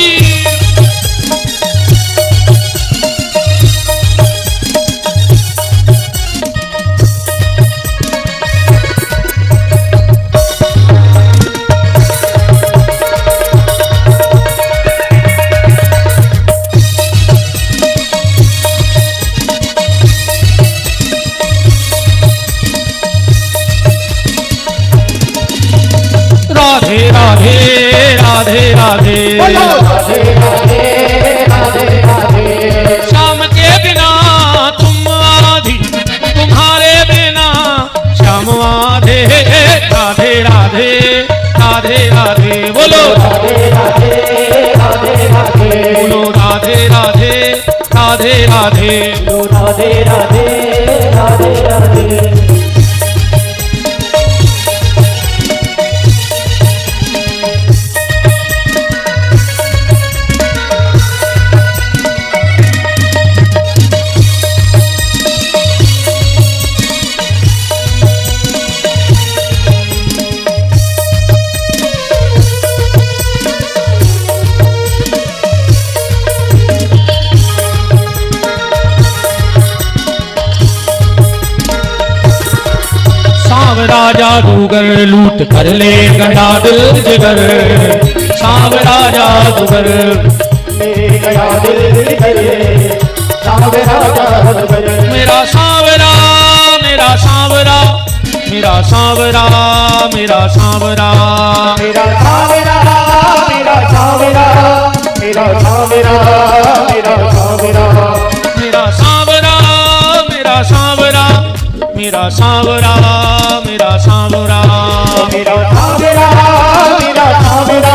राधे राधे श्याम के बिना तुम आधी, तुम्हारे बिना श्याम आधे। राधे राधे राधे राधे बोलो बोलो राधे राधे राधे राधे राधे राधे राधे राधे। राजा जादूगर लूट कर ले गया दिल जिगर। सांवरा जादूगर ले गया दिल जिगर। सांवरा जादूगर मेरा सांवरा मेरा सांवरा मेरा सांवरा मेरा सांवरा मेरा सांवरा मेरा सांवरा मेरा सांवरा मेरा सांवरा मेरा सांवरा मेरा सांवरा मेरा सांवरा मेरा सांवरा मेरा सांवरा मेरा सांवरा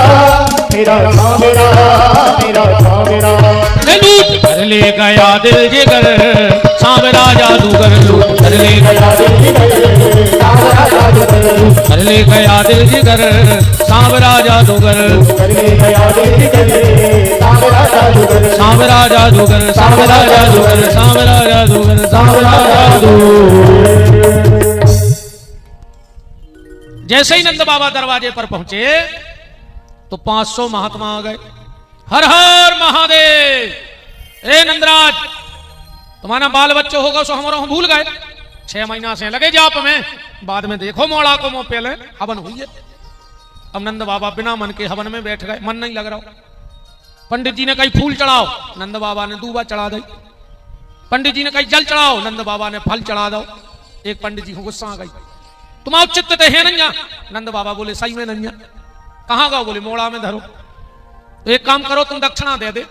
मेरा सांवरा मेरा सांवरा लूट कर ले गया दिल जिगर। सांवरा जादूगर लूट कर ले गया दिल जिगर। सांवरा जादूगर लूट कर ले गया दिल जिगर। सांवरा जादूगर कर ले गया दिल जिगर। सांवरा जादूगर सांवरा जादूगर सांवरा जादूगर सांवरा जादूगर सांवरा जादूगर। जैसे ही नंद बाबा दरवाजे पर पहुंचे तो 500 महात्मा आ गए। हर हर महादेव। ए नंदराज, तुम्हारा बाल बच्चों होगा सो हमारा भूल गए। 6 महीना से लगे जाप में, बाद में देखो मोड़ा को मुंह पहले हवन हुई है। अब नंद बाबा बिना मन के हवन में बैठ गए। मन नहीं लग रहा। पंडित जी ने कही फूल चढ़ाओ, नंद बाबा ने दूबा चढ़ा दी। पंडित जी ने कही जल चढ़ाओ, नंद बाबा ने फल चढ़ा दो। एक पंडित जी को गुस्सा आ गई, तुम औचित्य तो है नहीं। नंद बाबा बोले सही में नहीं। कहाँ गो? बोले मोड़ा में धरो। तो एक काम करो, तुम दक्षिणा दे दे,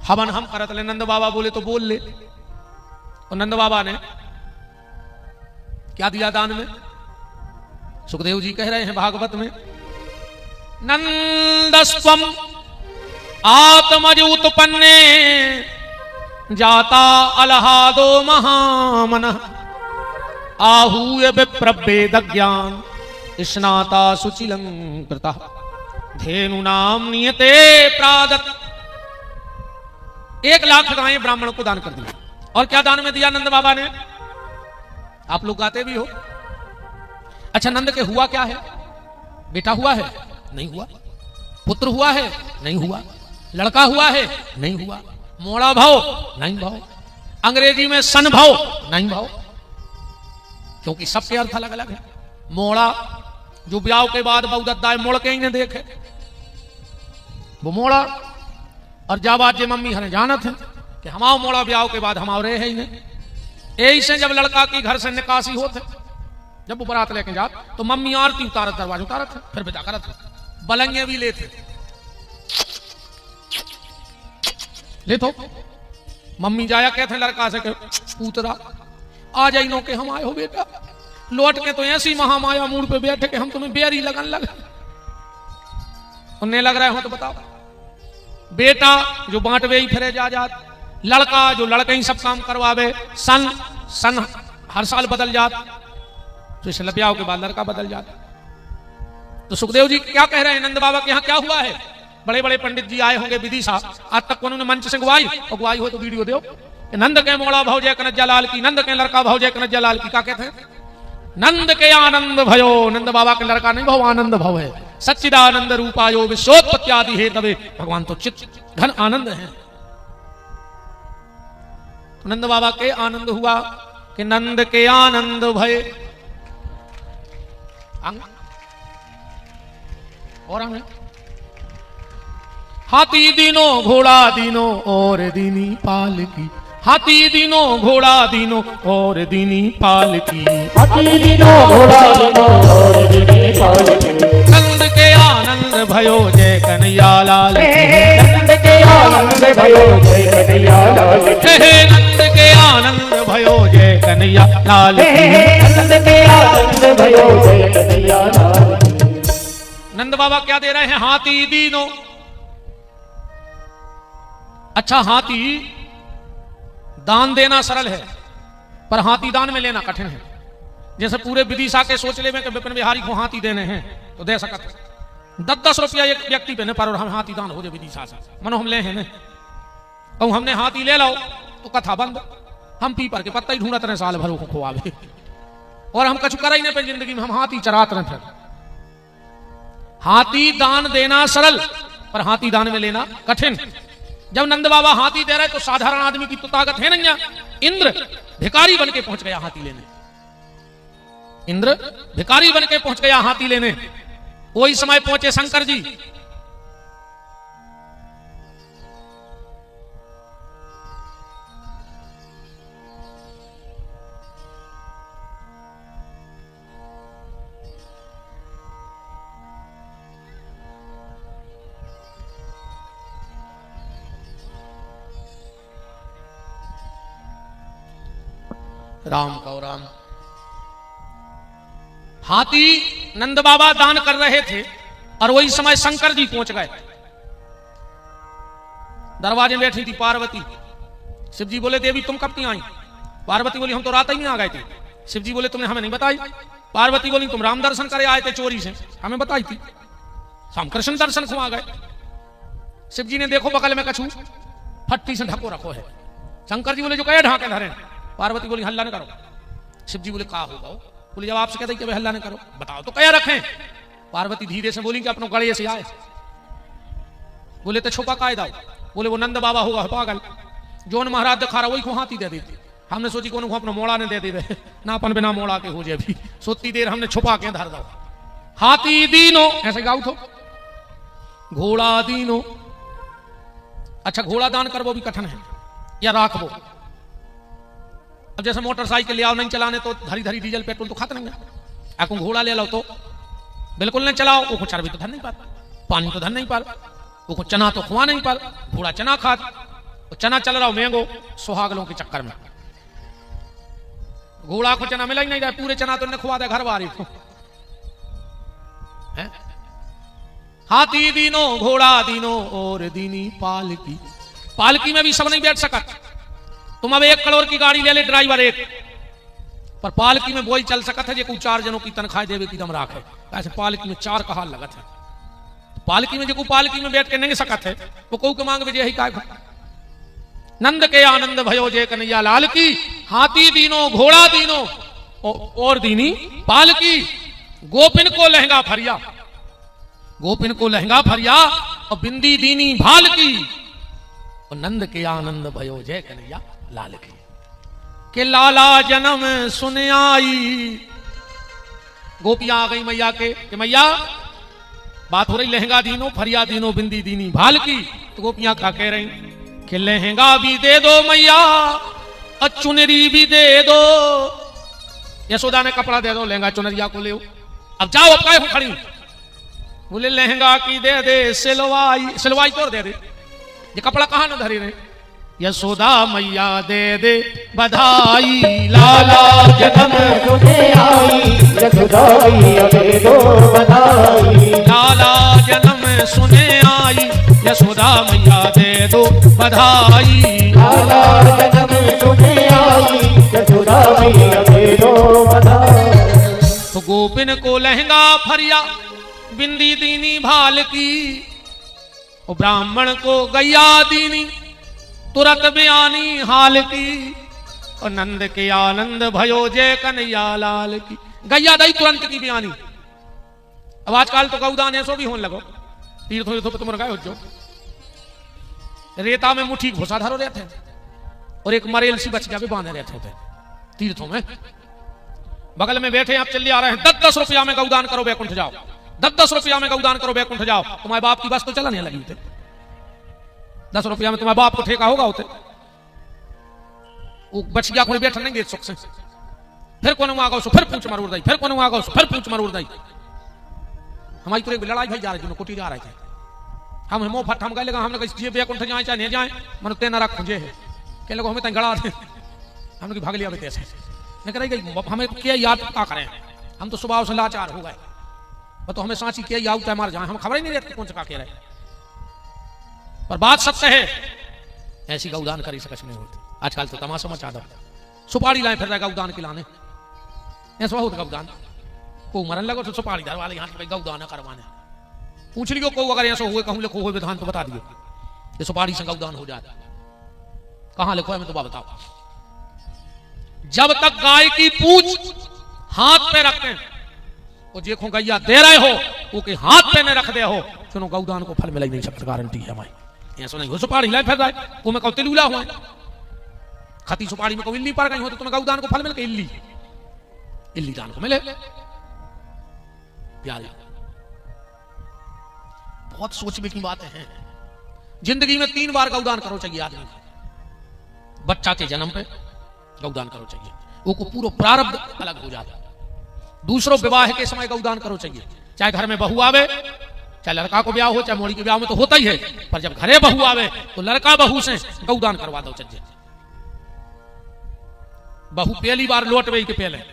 हवन हम करत ले। नंद बाबा बोले तो बोल ले। और नंद बाबा ने क्या दिया दान में? सुखदेव जी कह रहे हैं भागवत में, नंदस्वम आत्मज उत्पन्ने जाता अलहादो महामन आहूय विप्रभेद ज्ञान स्नाता शुचिलंकृता धेनु नाम नियते प्रादत। 1 लाख गायें ब्राह्मण को दान कर दी। और क्या दान में दिया नंद बाबा ने? आप लोग गाते भी हो। अच्छा, नंद के हुआ क्या है? बेटा हुआ है? नहीं हुआ। पुत्र हुआ है? नहीं हुआ। लड़का हुआ है? नहीं हुआ। मोड़ा भाव? नहीं भाव। अंग्रेजी में सन भाव? नहीं भाव, क्योंकि सबके अर्थ अलग अलग है। मोड़ा जो ब्याह के बाद बहुदत्ता मोड़ के ही ने देखे, वो मोड़ा। और जाबाद जे मम्मी हने जानत है कि हमाओ मोड़ा ब्याह के बाद हमारे है ही नहीं। यही से जब लड़का की घर से निकासी होते, जब वो बारात लेके जात तो मम्मी आरती उतारत, दरवाजा उतारत है, फिर विदा करत है। बलंगे भी लेते ले तो मम्मी जाया कहते लड़का से पूतरा आ जाइनो के हम आए हो बेटा। लौट के तो ऐसी महामाया मूड पे बैठे कि हम तुम्हें बेरी लगन लगे। उन्हें लग रहे हो तो बताओ। बेटा जो बांटवे ही फिरे जा जात, लड़का जो लड़के ही सब काम करवावे। सन हर साल बदल जात, तो इस ब्याह के बाद लड़का बदल जाता। तो सुखदेव जी क्या कह रहे हैं? नंद बाबा के यहाँ क्या हुआ है? बड़े बड़े पंडित जी आए होंगे विदिशा, आज तक उन्होंने मंच से गुवाई, और गुवाई हो तो वीडियो दो। नंद के मोड़ा भौजय कनज्जा लाल की, नंद के लड़का भौजय कनज्जा लाल की। क्या कहते हैं? नंद के आनंद भयो। नंद बाबा के लड़का नहीं भव, आनंद भव है। सच्चिदानंद रूपायो विश्वोत्पत्त्यादि हे तवे। भगवान तो चित्त घन आनंद है। तो नंद बाबा के आनंद हुआ कि नंद के आनंद भय। और हमें हाथी दीनो घोड़ा दीनो और दीनी पाल की। हाथी दीनो घोड़ा दीनो और दीनी पाल की। हाथी दीनो घोड़ा दीनो और दीनी पाल की। नंद के आनंद भयो जय कन्हैया लाल की। नंद के आनंद भयो जय कन्हैया लाल की। हे नंद के आनंद भयो जय कन्हैया लाल की। नंद के आनंद भयो जय कन्हैया लाल की। नंद बाबा क्या दे रहे हैं? हाथी दीनो। अच्छा, हाथी दान देना सरल है, पर हाथी दान में लेना कठिन है। जैसे पूरे विदिशा के सोच ले में कि विपिन बिहारी को हाथी देने हैं तो दे सकते 10-10 रुपया एक व्यक्ति पे पर हम हाथी दान हो जाए विदिशा से, मनो हम ले हैं ने और हमने हाथी ले लो तो कथा बंद। हम पीपर के पत्ता ही ढूंढते रहे साल भर को खुआवे और हम कछु कर ही नहीं पे जिंदगी में, हम हाथी चराते रहे। फिर हाथी दान देना सरल, पर हाथी दान में लेना कठिन। जब नंद बाबा हाथी दे रहे तो साधारण आदमी की तो ताकत है नहीं। इंद्र भिखारी बन के पहुंच गया हाथी लेने। इंद्र भिखारी बन के पहुंच गया हाथी लेने। वही समय पहुंचे शंकर जी। राम कहो राम। हाथी नंद बाबा दान कर रहे थे और वही समय शंकर जी पहुंच गए। दरवाजे में बैठी थी पार्वती। शिव जी बोले देवी तुम कब की आई? पार्वती बोली हम तो रात ही में आ गए थे। शिव जी बोले तुमने हमें नहीं बताई? पार्वती बोली तुम राम दर्शन करे आए थे चोरी से, हमें बताई थी। हम कृष्ण दर्शन को आ गए। शिव जी ने देखो बगल में कछु फट्टी से ढको रखो है। शंकर जी बोले जो कहे ढाके धरे। पार्वती बोली हल्ला न करो। शिव जी बोले कहा होगा? बोले जब आपसे कहते कि हल्ला न करो, बताओ तो क्या रखें? पार्वती धीरे से बोली कि अपनों गड़े से आए। बोले तो छुपा कायदा। बोले वो नंद बाबा होगा पागल, जोन महाराज दिखा रहा वही को हाथी दे देती। हमने सोची कौन अपना मोड़ा ने दे दे ना, अपन बिना मोड़ा के हो जाए। भी सोती देर हमने छुपा के धर दो। हाथी दीनो ऐसे गाऊ थो, घोड़ा दीनो। अच्छा, घोड़ा दान कर वो भी कठिन है या राख वो। अब जैसे मोटरसाइकिल ले आओ नहीं चलाने तो धरी धरी डीजल पेट्रोल तो खाता नहीं है। आपको घोड़ा ले लो तो बिल्कुल नहीं चलाओ, वो चर्बी तो धर नहीं पार, पानी तो धर नहीं पार, वो चना तो खुआ नहीं पार। घोड़ा चना खा, चना चल रहा हो महंगो सुहागलों के चक्कर में। घोड़ा को चना मिला ही नहीं जाए, पूरे चना तो खुआ दे घर बारी को। हाथी दीनो घोड़ा दीनो और दीनी पालकी। पालकी में भी सब नहीं बैठ सका। तुम अब 1 करोड़ की गाड़ी ले ले ड्राइवर एक, पर पालकी में वही चल सकता है जो 4 जनों की तनख्वाह देवे की दम राख है। ऐसे पालकी में 4 का हाल लगत है। पालकी में जो पालकी में बैठ के नहीं सकत है वो कऊ के मांग विजय ही काय। नंद के आनंद भयो जय कन्हैया लाल की। हाथी दीनो घोड़ा दीनो और दीनी पालकी। गोपिन को लहंगा फरिया, गोपिन को लहंगा फरिया और बिंदी दीनी भाल की। और नंद के आनंद भयो जय कन्हैया लाल की। के लाला जन्म सुन आई। गोपियां आ गई मैया के कि मैया बात हो रही लहंगा दीनो फरिया दीनो बिंदी दीनी भाल की। तो गोपियां क्या कह रही कि लहंगा भी दे दो मैया और चुनरी भी दे दो। यशोदा ने कपड़ा दे दो, लहंगा चुनरिया को ले। अब जाओ, अब काय खड़ी? बोले लहंगा की दे दे सिलवाई, सिलवाई तो दे दे। ये कपड़ा कहां न धरे रहे? यशोदा मैया दे दे बधाई। लाला जन्म सुने आई, यशोदा मैया दे दो बधाई। लाला जन्म सुने आई, यशोदा मैया दे दो बधाई। लाला जन्म सुने आई, यशोदा मैया दे दो बधाई। तो गोपिन को लहंगा फरिया बिंदी दीनी भाल की। और ब्राह्मण को गैया दीनी तुरंत बयानी हाल की। और नंद के आनंद भयो जय कन्हैया लाल की। गैया दई तुरंत की बयानी। अब आजकल तो गौदान ऐसो भी होने लगो। तीर्थों युद्धों पे तुम गाय हो जो रेता में मुट्ठी घुसा धरो रहते हैं और एक मरेल सी बच गया भी बांधे रहते थे तीर्थों में। बगल में बैठे आप चलिए आ रहे हैं, 10-10 रुपया में गौदान करो बैकुंठ जाओ, 10-10 रुपया में गौदान करो बैकुंठ जाओ। तुम्हारे बाप की बस तो चला नहीं लगी होते। 10 रुपया में तुम्हारे बाप को ठेका होगा होते। वो बचिया को बैठा नहीं दे सुख से। फिर कौन आ गो फिर पूछ मार उड़ दाई, फिर कौन आ गो फिर पूछ मार उड़ दाई। हमारी तो एक लड़ाई भाई जा रही थी, कोटी जा रहे थे हम हिमो फट हम कह लगा हमने कहा बैकुंठ जाए चाहे नहीं जाए मन ते न रख जे कह लगा हमें तंगड़ा हमने भाग लिया ऐसे नहीं कर हमें क्या याद क्या करें, हम तो सुबह से लाचार हो गए, तो हमें सांची क्या याद है मार जाए, हम खबर ही नहीं रहती कौन सा कह रहे। पर बात सत्य है, ऐसी गौदान करी सकस नहीं होती। आजकल तो तमाशा मचा दो, सुपारी लाए फिर रहे गौदान खिलाने, ऐसा बहुत गौदान को मरन लगो तो सुपारी धर वाले यहाँ गौदान करवाने पूछ लियो को अगर ऐसा हुए कहूँ लिखो हुए विधान तो बता दियो ये सुपारी से गौदान हो जाता, कहाँ लिखो है मैं तो बताओ। जब तक गाय की पूंछ हाथ पे रखते वो देखो गैया दे रहे हो वो के हाथ पे न रख दे हो सुनो गौदान को फल मिल नहीं सकता, गारंटी है हमारी। ऐसा नहीं हो सुपारी लाए फिर जाए वो मैं कहूँ तिलूला हुआ खती सुपारी में को इल्ली पर गई हो तो तुम्हें गौदान को फल मिल के इल्ली दान को मिले। प्यारी बहुत सोचने की बातें हैं। जिंदगी में 3 बार गौदान करो चाहिए आदमी, बच्चा के जन्म पे गौदान करो चाहिए, वो को पूरा प्रारब्ध अलग हो जाता। दूसरों विवाह के समय गौदान करो चाहिए, चाहे घर में बहू आवे, चाहे लड़का को ब्याह हो, चाहे मोड़ी के ब्याह में तो होता ही है, पर जब घरे बहू आवे तो लड़का बहू से गौदान करवा दो चाहिए। बहू पहली बार लौट गई के पहले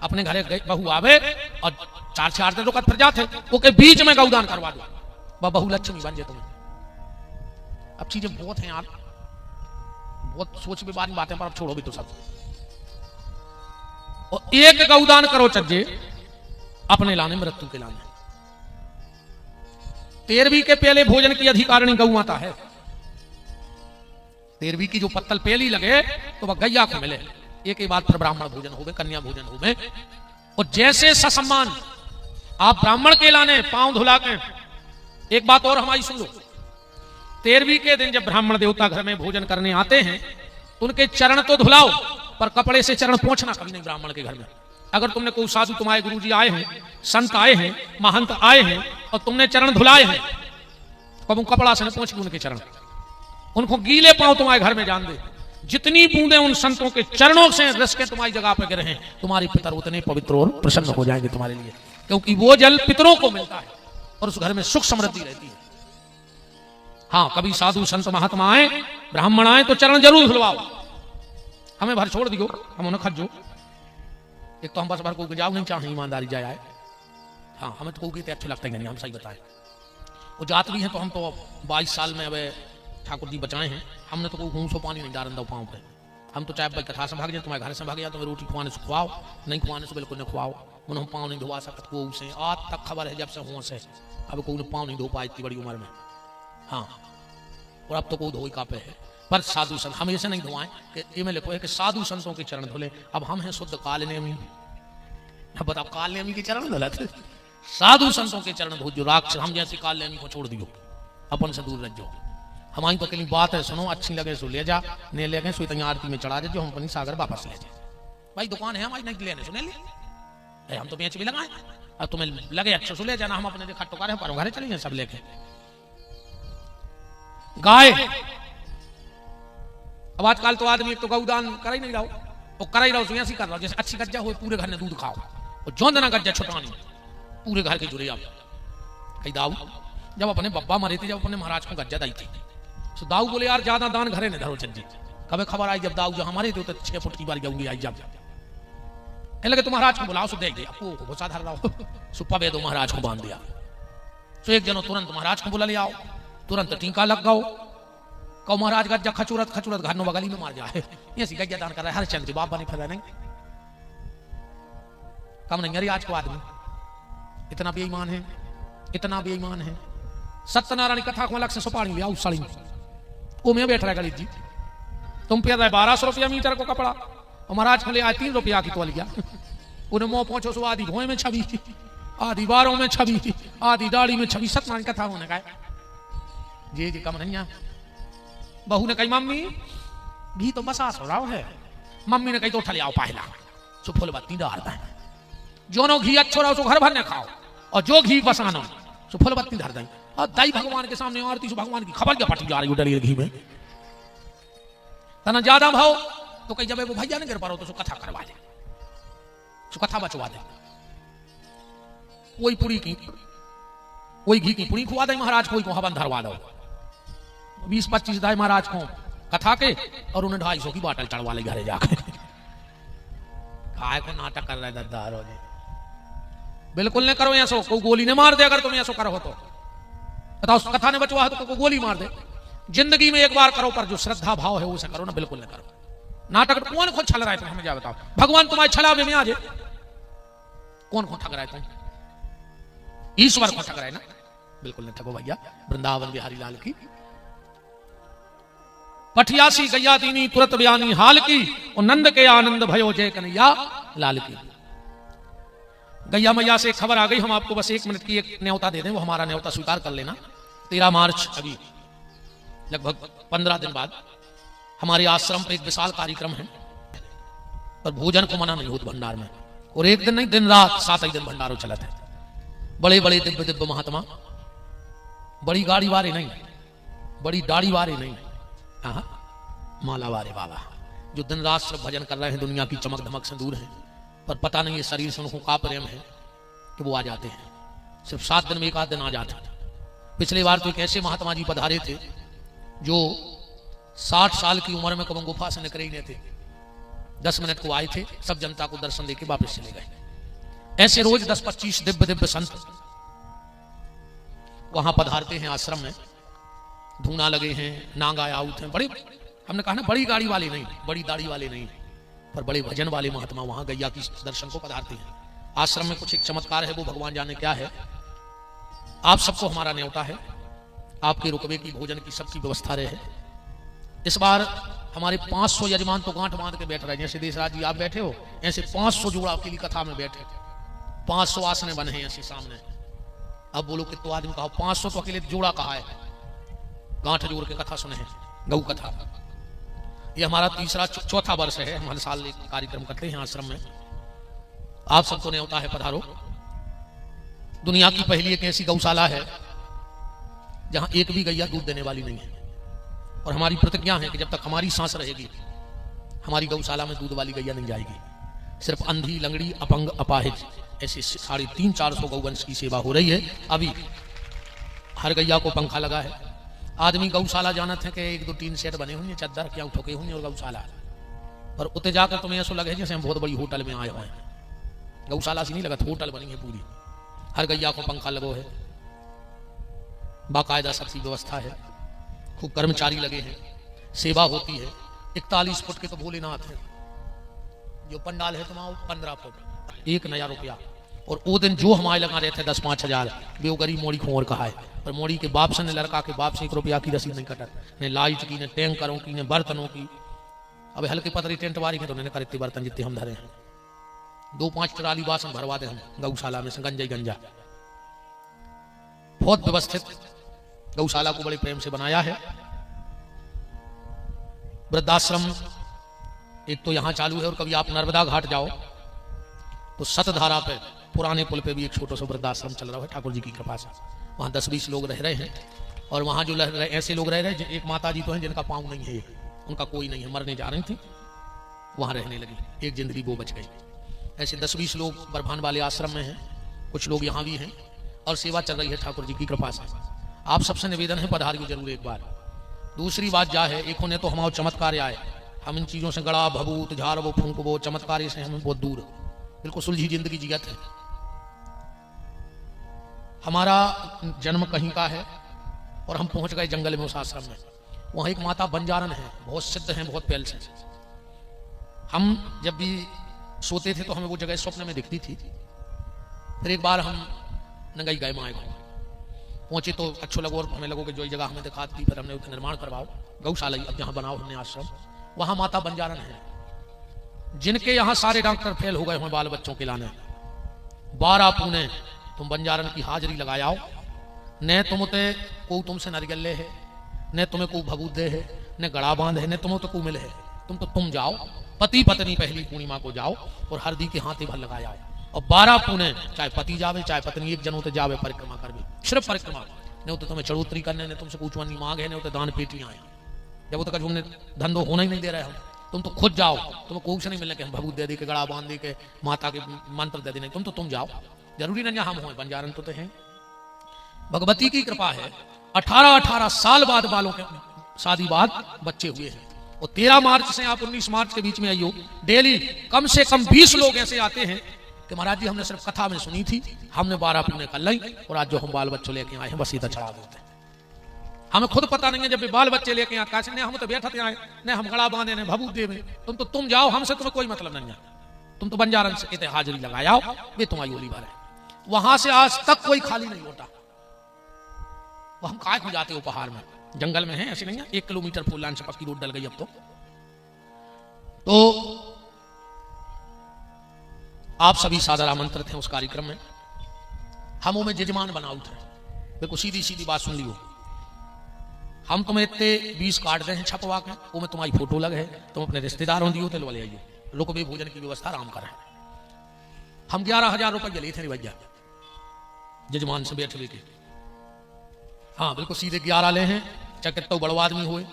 अपने घरे बहू आवे और 4 दिन रुकत फिर जाते वो के बीच में गौदान करवा दो, वह बहू लक्ष्मी बन जाए तुम्हें। अब चीजें बहुत हैं यार, बहुत सोच के बाद बातें, पर अब छोड़ो भी तो सब। और एक गौदान करो चज्जे अपने लाने मृत्यु के लाने। 13वीं के पहले भोजन की अधिकारिणी गौ माता है। 13वीं की जो पत्तल पहली लगे तो वह गैया को मिले, एक के बाद फिर ब्राह्मण भोजन हो, कन्या भोजन हो। और जैसे ससम्मान आप ब्राह्मण के लाने पांव धुला के, एक बात और हमारी सुन लो, 13वीं के दिन जब ब्राह्मण देवता घर में भोजन करने आते हैं उनके चरण तो धुलाओ, पर कपड़े से चरण पोंछना कभी नहीं ब्राह्मण के घर में। अगर तुमने कोई साधु, तुम्हारे गुरुजी आए हैं, संत आए हैं, महंत आए हैं और तुमने चरण धुलाए हैं, कब कपड़ा से न पोंछ के उनके चरण, उनको गीले पांव तुम्हारे घर में जान दे, जितनी बूंदे उन संतों के चरणों से रस के तुम्हारी जगह पर गिरे हैं, तुम्हारे पितर उतने पवित्र और प्रसन्न हो जाएंगे तुम्हारे लिए, क्योंकि वो जल पितरों को मिलता है और उस घर में सुख समृद्धि रहती है। हाँ, कभी साधु संत महात्मा आए, ब्राह्मण आए तो चरण जरूर धुलवाओ। हमें भर छोड़ दियो, हम उन्हें खजो, एक तो हम बस भर को जाओ नहीं चाहे, ईमानदारी जाए। हाँ, हमें तो कोई अच्छा लगता ही नहीं, हम सही बताएं। वो जात भी हैं तो हम तो 22 साल में अब ठाकुर जी बचाए हैं, हमने तो कोई घूम सो पानी नहीं डालन दो पाँव पे। हम तो चाहे भाई कथा से भाग जाए, तुम्हारे घर से भाग जाए, तुम्हें रोटी खुआने से खुआओ, नहीं खुआने से बिल्कुल नहीं खुआओ, उन्हें पाँव नहीं धोवा सकते को उसे। आज तक खबर है जब से हुआ से अब कोई पाँव नहीं धो पाए इतनी बड़ी उम्र में। हाँ, और अब तो कोई धोई का पे है, पर साधु संत हम ऐसे नहीं धोआएं कि ये में लिखो है कि साधु संतों के चरण धुले। अब हम हैं शुद्ध काल नेमी, अब बताओ काल नेमी के चरण धुलत, साधु संतों के चरण धो जो राक्षस हम जैसे काल नेमी को छोड़ दियो, अपन से दूर रह जाओ। हमारी तो अकेली बात है, सुनो अच्छी लगे सो ले जा, नहीं ले गए सो आरती में चढ़ा दे, जो हम अपनी सागर वापस ले जाए। भाई दुकान है हमारी, नहीं लेने सुने ले, हम तो बेच भी लगाए, अब तुम्हें लगे अच्छा सो ले जाना, हम अपने देखा टुका रहे पर घरे चलेंगे सब लेके। गाय अब आजकल तो आदमी एक तो गौदान कर ही नहीं रहो, वो कर ही रहो ऐसी कर रहा हो जैसे अच्छी गज्जा हो, पूरे घर में दूध खाओ, और जोंदना गज्जा छुटानी पूरे घर के जुड़े। आप कही दाऊ जब अपने बब्बा मरे थे, जब अपने महाराज को गज्जा दी थी, तो दाऊ बोले यार ज्यादा दान घरे नहीं धरो चंदी। कभी खबर आई जब दाऊ जो हमारे थे तो 6 फुट की बारी जाऊंगी आई जब लगे तो महाराज को बुलाओ, सो देख दिया आपको घुसा धर रहा हो, सुपा बे दो महाराज को बांध दिया। तो एक जनो तुरंत महाराज को बुला ले आओ, तुरंत टीका लग गओ, कहो महाराज गज्जा खचूरत खचूरत घर नो बगली में मार जाए, ये सी गज्जा दान कर रहा है, हर चंद बाप बनी फिर नहीं कम नहीं। अरे आज को आदमी इतना बेईमान है, इतना बेईमान है। सत्यनारायण कथा को अलग से सुपारी ले आओ साड़ी में, वो मैं बैठ रहा गणित जी, तुम पे 1200 रुपया मीटर को कपड़ा, और महाराज को ले आए 3 रुपया की तौलिया, उन्हें मुंह पहुंचो सो आधी भोए में छवि, आधी बारों में छवि, आधी दाढ़ी में छवि। सत्यनारायण कथा होने का जी जी कम नहीं। बहू ने कही मम्मी घी तो बसास हो रहा है, मम्मी ने कही तो उठा ले आओ पहला, सो फुल बत्ती डाल दें, जो नो घी अच्छो रहो सो घर भर ने खाओ, और जो घी बसानो सो फुल बत्ती धर दें। और दाई भगवान के सामने आरती सो भगवान की खबर क्या पटी जा रही डली घी में, तना ज्यादा भाव तो कहीं जब वो भैया नहीं गिर पा रहा तो सो कथा करवा दे, सो कथा बचवा दे। कोई पूरी की कोई घी की पुड़ी खुआ दे महाराज, कोई को हवन धरवा दो, 20-25 दाई महाराज को कथा के और उन्हें 250 की बाटल चढ़वा ले घरे जाके। काय को नाटक कर रहे दद्दारो जी, बिल्कुल नहीं करो ऐसो, कोई गोली ने मार दे अगर तुम ऐसो करो तो। बताओ कथा ने बचवा है तो कोई गोली मार दे। जिंदगी में एक बार करो, पर जो श्रद्धा भाव है उसे करो ना, बिल्कुल नहीं करो। नाटक कौन खुद छल रहा है तुम हमें जा बताओ, भगवान तुम्हारे छलावे में आ जाए, कौन को ठग रहा है तुम? ईश्वर को ठग रहा है ना, बिल्कुल नहीं ठगो भैया। वृंदावन बिहारी लाल की। पठियासी गैया दीनी तुरत बयानी हाल की, और नंद के आनंद भयो जय कन्हैया लाल की। गैया मैया से खबर आ गई, हम आपको बस 1 मिनट की एक न्योता दे दें, वो हमारा न्योता स्वीकार कर लेना। 13 मार्च अभी लगभग 15 दिन बाद हमारे आश्रम पर एक विशाल कार्यक्रम है, पर भोजन को मना नहीं होता भंडार में, और एक दिन नहीं दिन रात 7 ही दिन भंडारो चलत है। बड़े बड़े दिव्य दिव्य महात्मा, बड़ी गाड़ी वाले नहीं, बड़ी दाढ़ी वाले नहीं, माला वाले बाबा जो दिन रात सिर्फ भजन कर रहे हैं, दुनिया की चमक धमक से दूर हैं, पर पता नहीं है शरीर से उनको का प्रेम है कि वो आ जाते हैं। सिर्फ 7 दिन में 1 आध दिन आ जाते हैं। पिछले बार तो एक ऐसे महात्मा जी पधारे थे जो 60 साल की उम्र में कभी गुफा से निकले ही नहीं थे, 10 मिनट को आए थे, सब जनता को दर्शन देके वापस चले गए। ऐसे रोज 10-25 दिव्य दिव्य संत वहां पधारते हैं आश्रम में। धूना लगे हैं, नांगा आउट हैं, बड़े, हमने कहा ना बड़ी गाड़ी वाले नहीं, बड़ी दाढ़ी वाले नहीं, पर बड़े भजन वाले महात्मा वहां गैया की दर्शन को पधारते हैं। आश्रम में कुछ एक चमत्कार है, वो भगवान जाने क्या है। आप सबको हमारा न्योता है, आपके रुकवे की भोजन की सबकी व्यवस्था रहे। इस बार हमारे 500 यजमान तो गांठ बांध के बैठ रहे हैं, जैसे देशराज जी आप बैठे हो, ऐसे 500 जोड़ा आपके लिए कथा में बैठे, 500 आसने बने हैं ऐसे सामने। अब बोलो कि तो आदमी कहा 500 तो अकेले जोड़ा कहा है, गांठ जोड़ के कथा सुने हैं, गौ कथा। ये हमारा 3रा-4था वर्ष है, हम हर साल एक कार्यक्रम करते हैं आश्रम में। आप सबको न्योता है, पधारो। दुनिया की पहली एक ऐसी गौशाला है जहां एक भी गैया दूध देने वाली नहीं है, और हमारी प्रतिज्ञा है कि जब तक हमारी सांस रहेगी हमारी गौशाला में दूध वाली गैया नहीं जाएगी। सिर्फ अंधी, लंगड़ी, अपंग, अपाहिज ऐसे 350-400 गौवंश की सेवा हो रही है। अभी हर गैया को पंखा लगा है। आदमी गौशाला जानते हैं कि 1-2-3 सेट बने हुए हैं, चद्दर क्या ठोके हुए हैं और गौशाला, पर उतने जाकर तुम्हें ऐसा लगे जैसे हम बहुत बड़ी होटल में आए हुए हैं। गौशाला से नहीं लगा, होटल बनी है पूरी, हर गैया को पंखा लगो है, बाकायदा सबकी व्यवस्था है, खूब कर्मचारी लगे हैं, सेवा होती है। 41 फुट के तो भोलेनाथ है, जो पंडाल है तुम्हारा 15 फुट, 1 नया रुपया। और वो दिन जो हमारे लगा रहे थे 10-5 हजार, वे गरीब मोड़ी खोर कहा है, पर मोड़ी के बाप से ने लड़का के बाप से 1 रुपया की रसीद नहीं कटत, ने लाइट की, ने टैंकरों की, ने बर्तनों की। अब हल्के पतरी टेंट वारी है तो उन्होंने कर इतने बर्तन जितने हम धरे हैं, 2-5 ट्राली बासन भरवा दे हम गौशाला में से, गंजा ही गंजा। बहुत व्यवस्थित गौशाला को बड़े प्रेम से बनाया है। वृद्धाश्रम एक तो यहां चालू है, और कभी आप नर्मदा घाट जाओ तो सतधारा पे पुराने पुल पे भी एक छोटा सा वृद्धाश्रम चल रहा है ठाकुर जी की कृपा से। वहां 10-20 लोग रह रहे हैं, और वहां जो ऐसे लोग रह रहे हैं, एक माता जी तो हैं जिनका पांव नहीं है, उनका कोई नहीं है, मरने जा रही थी, वहां रहने लगी, एक जिंदगी वो बच गई। ऐसे 10-20 लोग बरभान वाले आश्रम में हैं, कुछ लोग यहाँ भी हैं, और सेवा चल रही है ठाकुर जी की कृपा से। आप सबसे निवेदन है पधारियो जरूर एक बार। दूसरी बात क्या है, एक होने तो हमारा चमत्कार आए, हम इन चीजों से गड़ा भभूत झाड़ वो फूंक वो चमत्कार से हमें बहुत दूर, बिल्कुल सुलझी जिंदगी जियत है। हमारा जन्म कहीं का है, और हम पहुंच गए जंगल में उस आश्रम में। वहां एक माता बंजारन है, बहुत सिद्ध हैं, बहुत पहल से। हम जब भी सोते थे तो हमें वो जगह स्वप्न में दिखती थी। फिर एक बार हम नंगई गए माए को पहुंचे तो अच्छो लगो, और हमें लगो कि जो जगह हमें दिखाती, फिर हमने उसका निर्माण करवाओ, गौशाला अब जहां बनाओ हमने आश्रम। वहां माता बंजारन है, जिनके यहां सारे डॉक्टर फेल हो गए हैं बाल बच्चों के लाने। 12 पुणे तुम बंजारन की हाजिरी लगाओ, न तुम को तुमसे नरिगल्ले है, न तुम्हें को भभूत दे है, न गड़ा बांध है, न तुम्हें तो को मिले है। तुम जाओ, पति पत्नी पहली पूर्णिमा को जाओ, और हरदी के हाथे भर लगाओ, और 12 पुणे चाहे पति जावे चाहे पत्नी, एक जनों जावे परिक्रमा कर भी, सिर्फ परिक्रमा, नहीं तो तुम्हें चढ़ोतरी करने, ने तुमसे पूछवानी मांग है, नहीं तो दान पेटियां आए। जब तक हमने धंधो होना ही नहीं दे रहे हम, तुम तो खुद जाओ, तुम्हें कोई से नहीं मिलने के हम भभूत दे दे के, गड़ा बांध दे के, माता के मंत्र दे देने, तुम जाओ, जरूरी नहीं हम हो बंजारन तो हैं। भगवती की कृपा है 18-18 साल बाद बालों के शादी बाद बच्चे हुए हैं। और 13 मार्च से आप 19 मार्च के बीच में आइयो, डेली कम से कम 20 लोग ऐसे आते हैं कि महाराज जी हमने सिर्फ कथा में सुनी थी, हमने 12 पुण्य कर ली और आज जो हम बाल बच्चों लेके आए हैं बस इधर चढ़ा देते हैं। हमें खुद पता नहीं है जब बाल बच्चे लेके आए कैसे नहीं, हम तो बैठते आए न, हम गड़ा बांधे न भभूत दे में, तुम जाओ, हमसे तुम्हें कोई मतलब नहीं है, तुम तो बंजारन से कहते हाजिरी लगाओ, वे तुम्हारी ओली बार है। वहां से आज तक कोई खाली नहीं होता। वो हम काय हो जाते हो पहाड़ में, जंगल में है, ऐसे नहीं है। 1 किलोमीटर फोर लाइन से पक्की रोड डल गई अब तो आप सभी सादर आमंत्रित हैं उस कार्यक्रम में। हम उमें जजमान बनाऊ थे। देखो सीधी सीधी बात सुन लियो, हम तुम्हें इतने 20 कार्ड दे हैं छपवा के, वो में तुम्हारी फोटो लगे है, तुम अपने रिश्तेदार होंगी हो तो ले आइयो, लोग भी भोजन की व्यवस्था आराम करें। हम 11,000 रुपये लिए थे भैया जजमान से बैठे के। हाँ बिल्कुल सीधे 11 ले हैं, चाहे कितना बड़वा आदमी हुए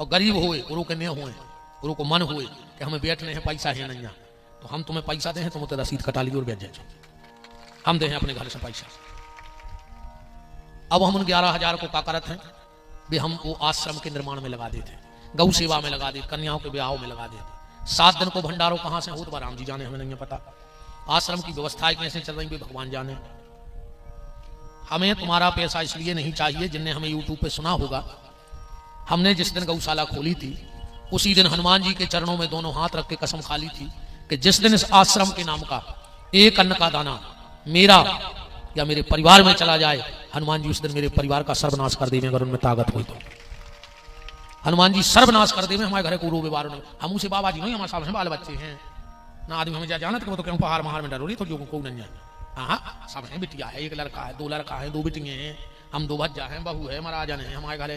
और गरीब हुए, गुरु के नहीं हुए, गुरु को मन हुए कि हमें बैठने हैं, पैसा है नहीं, तो हम तुम्हें पैसा दे हैं, तुम तो रसीद कटा लीजिए और बैठ जाए, हम दे हैं अपने घर से पैसा। अब हम उन 11,000 को क्या करते हैं भी, हम वो आश्रम के निर्माण में लगा देते, गौ सेवा में लगा देते, कन्याओं के ब्याह में लगा देते। 7 दिन को भंडारों कहाँ से हो तो राम जी जाने, हमें नहीं पता। आश्रम की व्यवस्थाएं कैसे चल रही भगवान जाने। हमें तुम्हारा पैसा इसलिए नहीं चाहिए, जिनने हमें यूट्यूब पे सुना होगा, हमने जिस दिन गौशाला खोली थी उसी दिन हनुमान जी के चरणों में दोनों हाथ रख के कसम खा ली थी कि जिस दिन इस आश्रम के नाम का एक अन्न का दाना मेरा या मेरे परिवार में चला जाए, हनुमान जी उस दिन मेरे परिवार का सर्वनाश कर देंगे, अगर उनमें ताकत हुई तो। हनुमान जी सर्वनाश कर देंगे हमारे घर को रो व्यवहार। हम उसे बाबा जी नहीं, हमारे सामने बाल बच्चे हैं ना, आदमी हमें जाना तो क्यों पहाड़ महार में डरो रही तो जो को नहीं है। हाँ सब है, बिटिया है, 1 लड़का है, 2 लड़का है, 2 बिटियां हैं, हम 2 भज्जा हैं, बहू है, महाराजन है, हमारे घर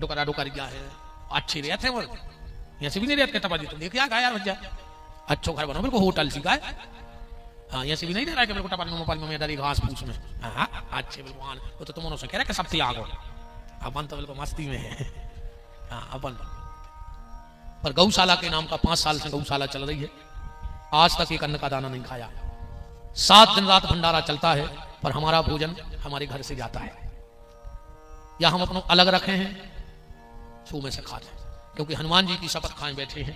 डुकरा डुकरिया है, अच्छे रहते हैं। वो ऐसे भी नहीं रहते टपा जी, तुम देख क्या यार भज्जा, अच्छो घर बनो बिल्कुल होटल सी का। हाँ ऐसे भी नहीं रह रहा कि बिल्कुल टपा में डरी घास फूस में। हाँ अच्छे बिल्कुल, वो तो तुम उनसे कह रहे कि सब त्याग हो, अपन तो बिल्कुल मस्ती में है। हाँ अपन पर गौशाला के नाम का 5 साल से गौशाला चल रही है, आज तक एक अन्न का दाना नहीं खाया। 7 दिन रात भंडारा चलता है, पर हमारा भोजन हमारे घर से जाता है, या हम अपनों अलग रखे हैं, छू में से खाते हैं, क्योंकि हनुमान जी की शपथ खाए बैठे हैं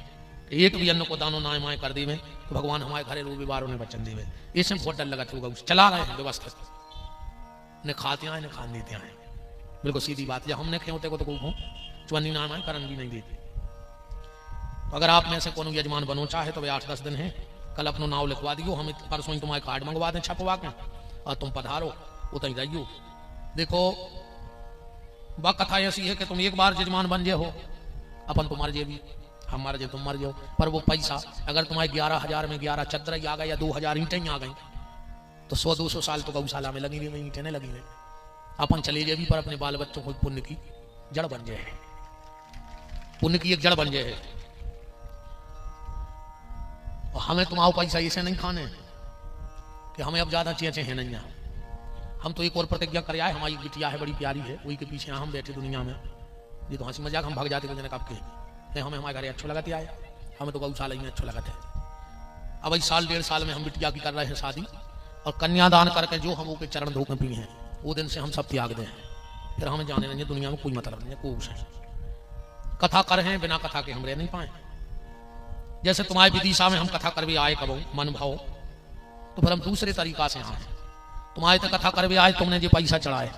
कि एक भी अन्न को दानो नाय माए कर देवे तो भगवान हमारे घरे रूबी बारों ने वचन देवे। इसमें बहुत डर लगा होगा, चला रहे हैं व्यवस्थित, ने खाते आए, ने खान देते आए, बिल्कुल सीधी बात। जब हमने खेते को तो कोई चवन्नी नाम आए करन भी नहीं देते। तो अगर आप में से कोनो यजमान बनो चाहे तो वे 8-10 दिन है, कल अपना नाव लिखवा दियो, हम परसों ही तुम्हारे कार्ड मंगवा दें छपवा के, और तुम पधारो उतनी रहियो। देखो वह कथा ऐसी है कि तुम एक बार यजमान बन जाओ, अपन तुम्हारे जे भी, हमारे जे तुम मर जाओ, पर वो पैसा अगर तुम्हारे 11,000 में 11 चद्र आ गए या 2,000 ईंटें आ गई तो 100-200 साल तो गौशाला में लगी हुई, ईंटें नहीं लगी हुई, अपन चले जाए भी, पर अपने बाल बच्चों को पुण्य की जड़ बन जाए, पुण्य की एक जड़ बन जाए। और हमें तुम्हारा पैसा ऐसे नहीं खाने कि हमें अब ज्यादा चेचे हैं नहीं। हम तो एक और प्रतिज्ञा कर आए, हमारी बिटिया है बड़ी प्यारी है, वही के पीछे हम बैठे दुनिया में, ये तो हंसी मजाक हम भाग जाते कब के नहीं, हमें हमारे घर अच्छा लगाते आए, हमें तो गौशाला में अच्छा लगाते हैं। अब इस 1.5 साल में हम बिटिया की कर रहे हैं शादी, और कन्यादान करके जो हम वो के चरण धोके पी हैं, वो दिन से हम सब त्याग दें, फिर हमें जाने नहीं, दुनिया में कोई मतलब नहीं है, कोई कथा कर हैं, बिना कथा के हम रह नहीं पाए। जैसे तुम्हारे विदिशा में हम कथा कर भी आए कबो मन भाव, तो फिर हम दूसरे तरीका से आए। तुम्हारे तो कथा कर भी आए, तुमने जो पैसा चढ़ाए,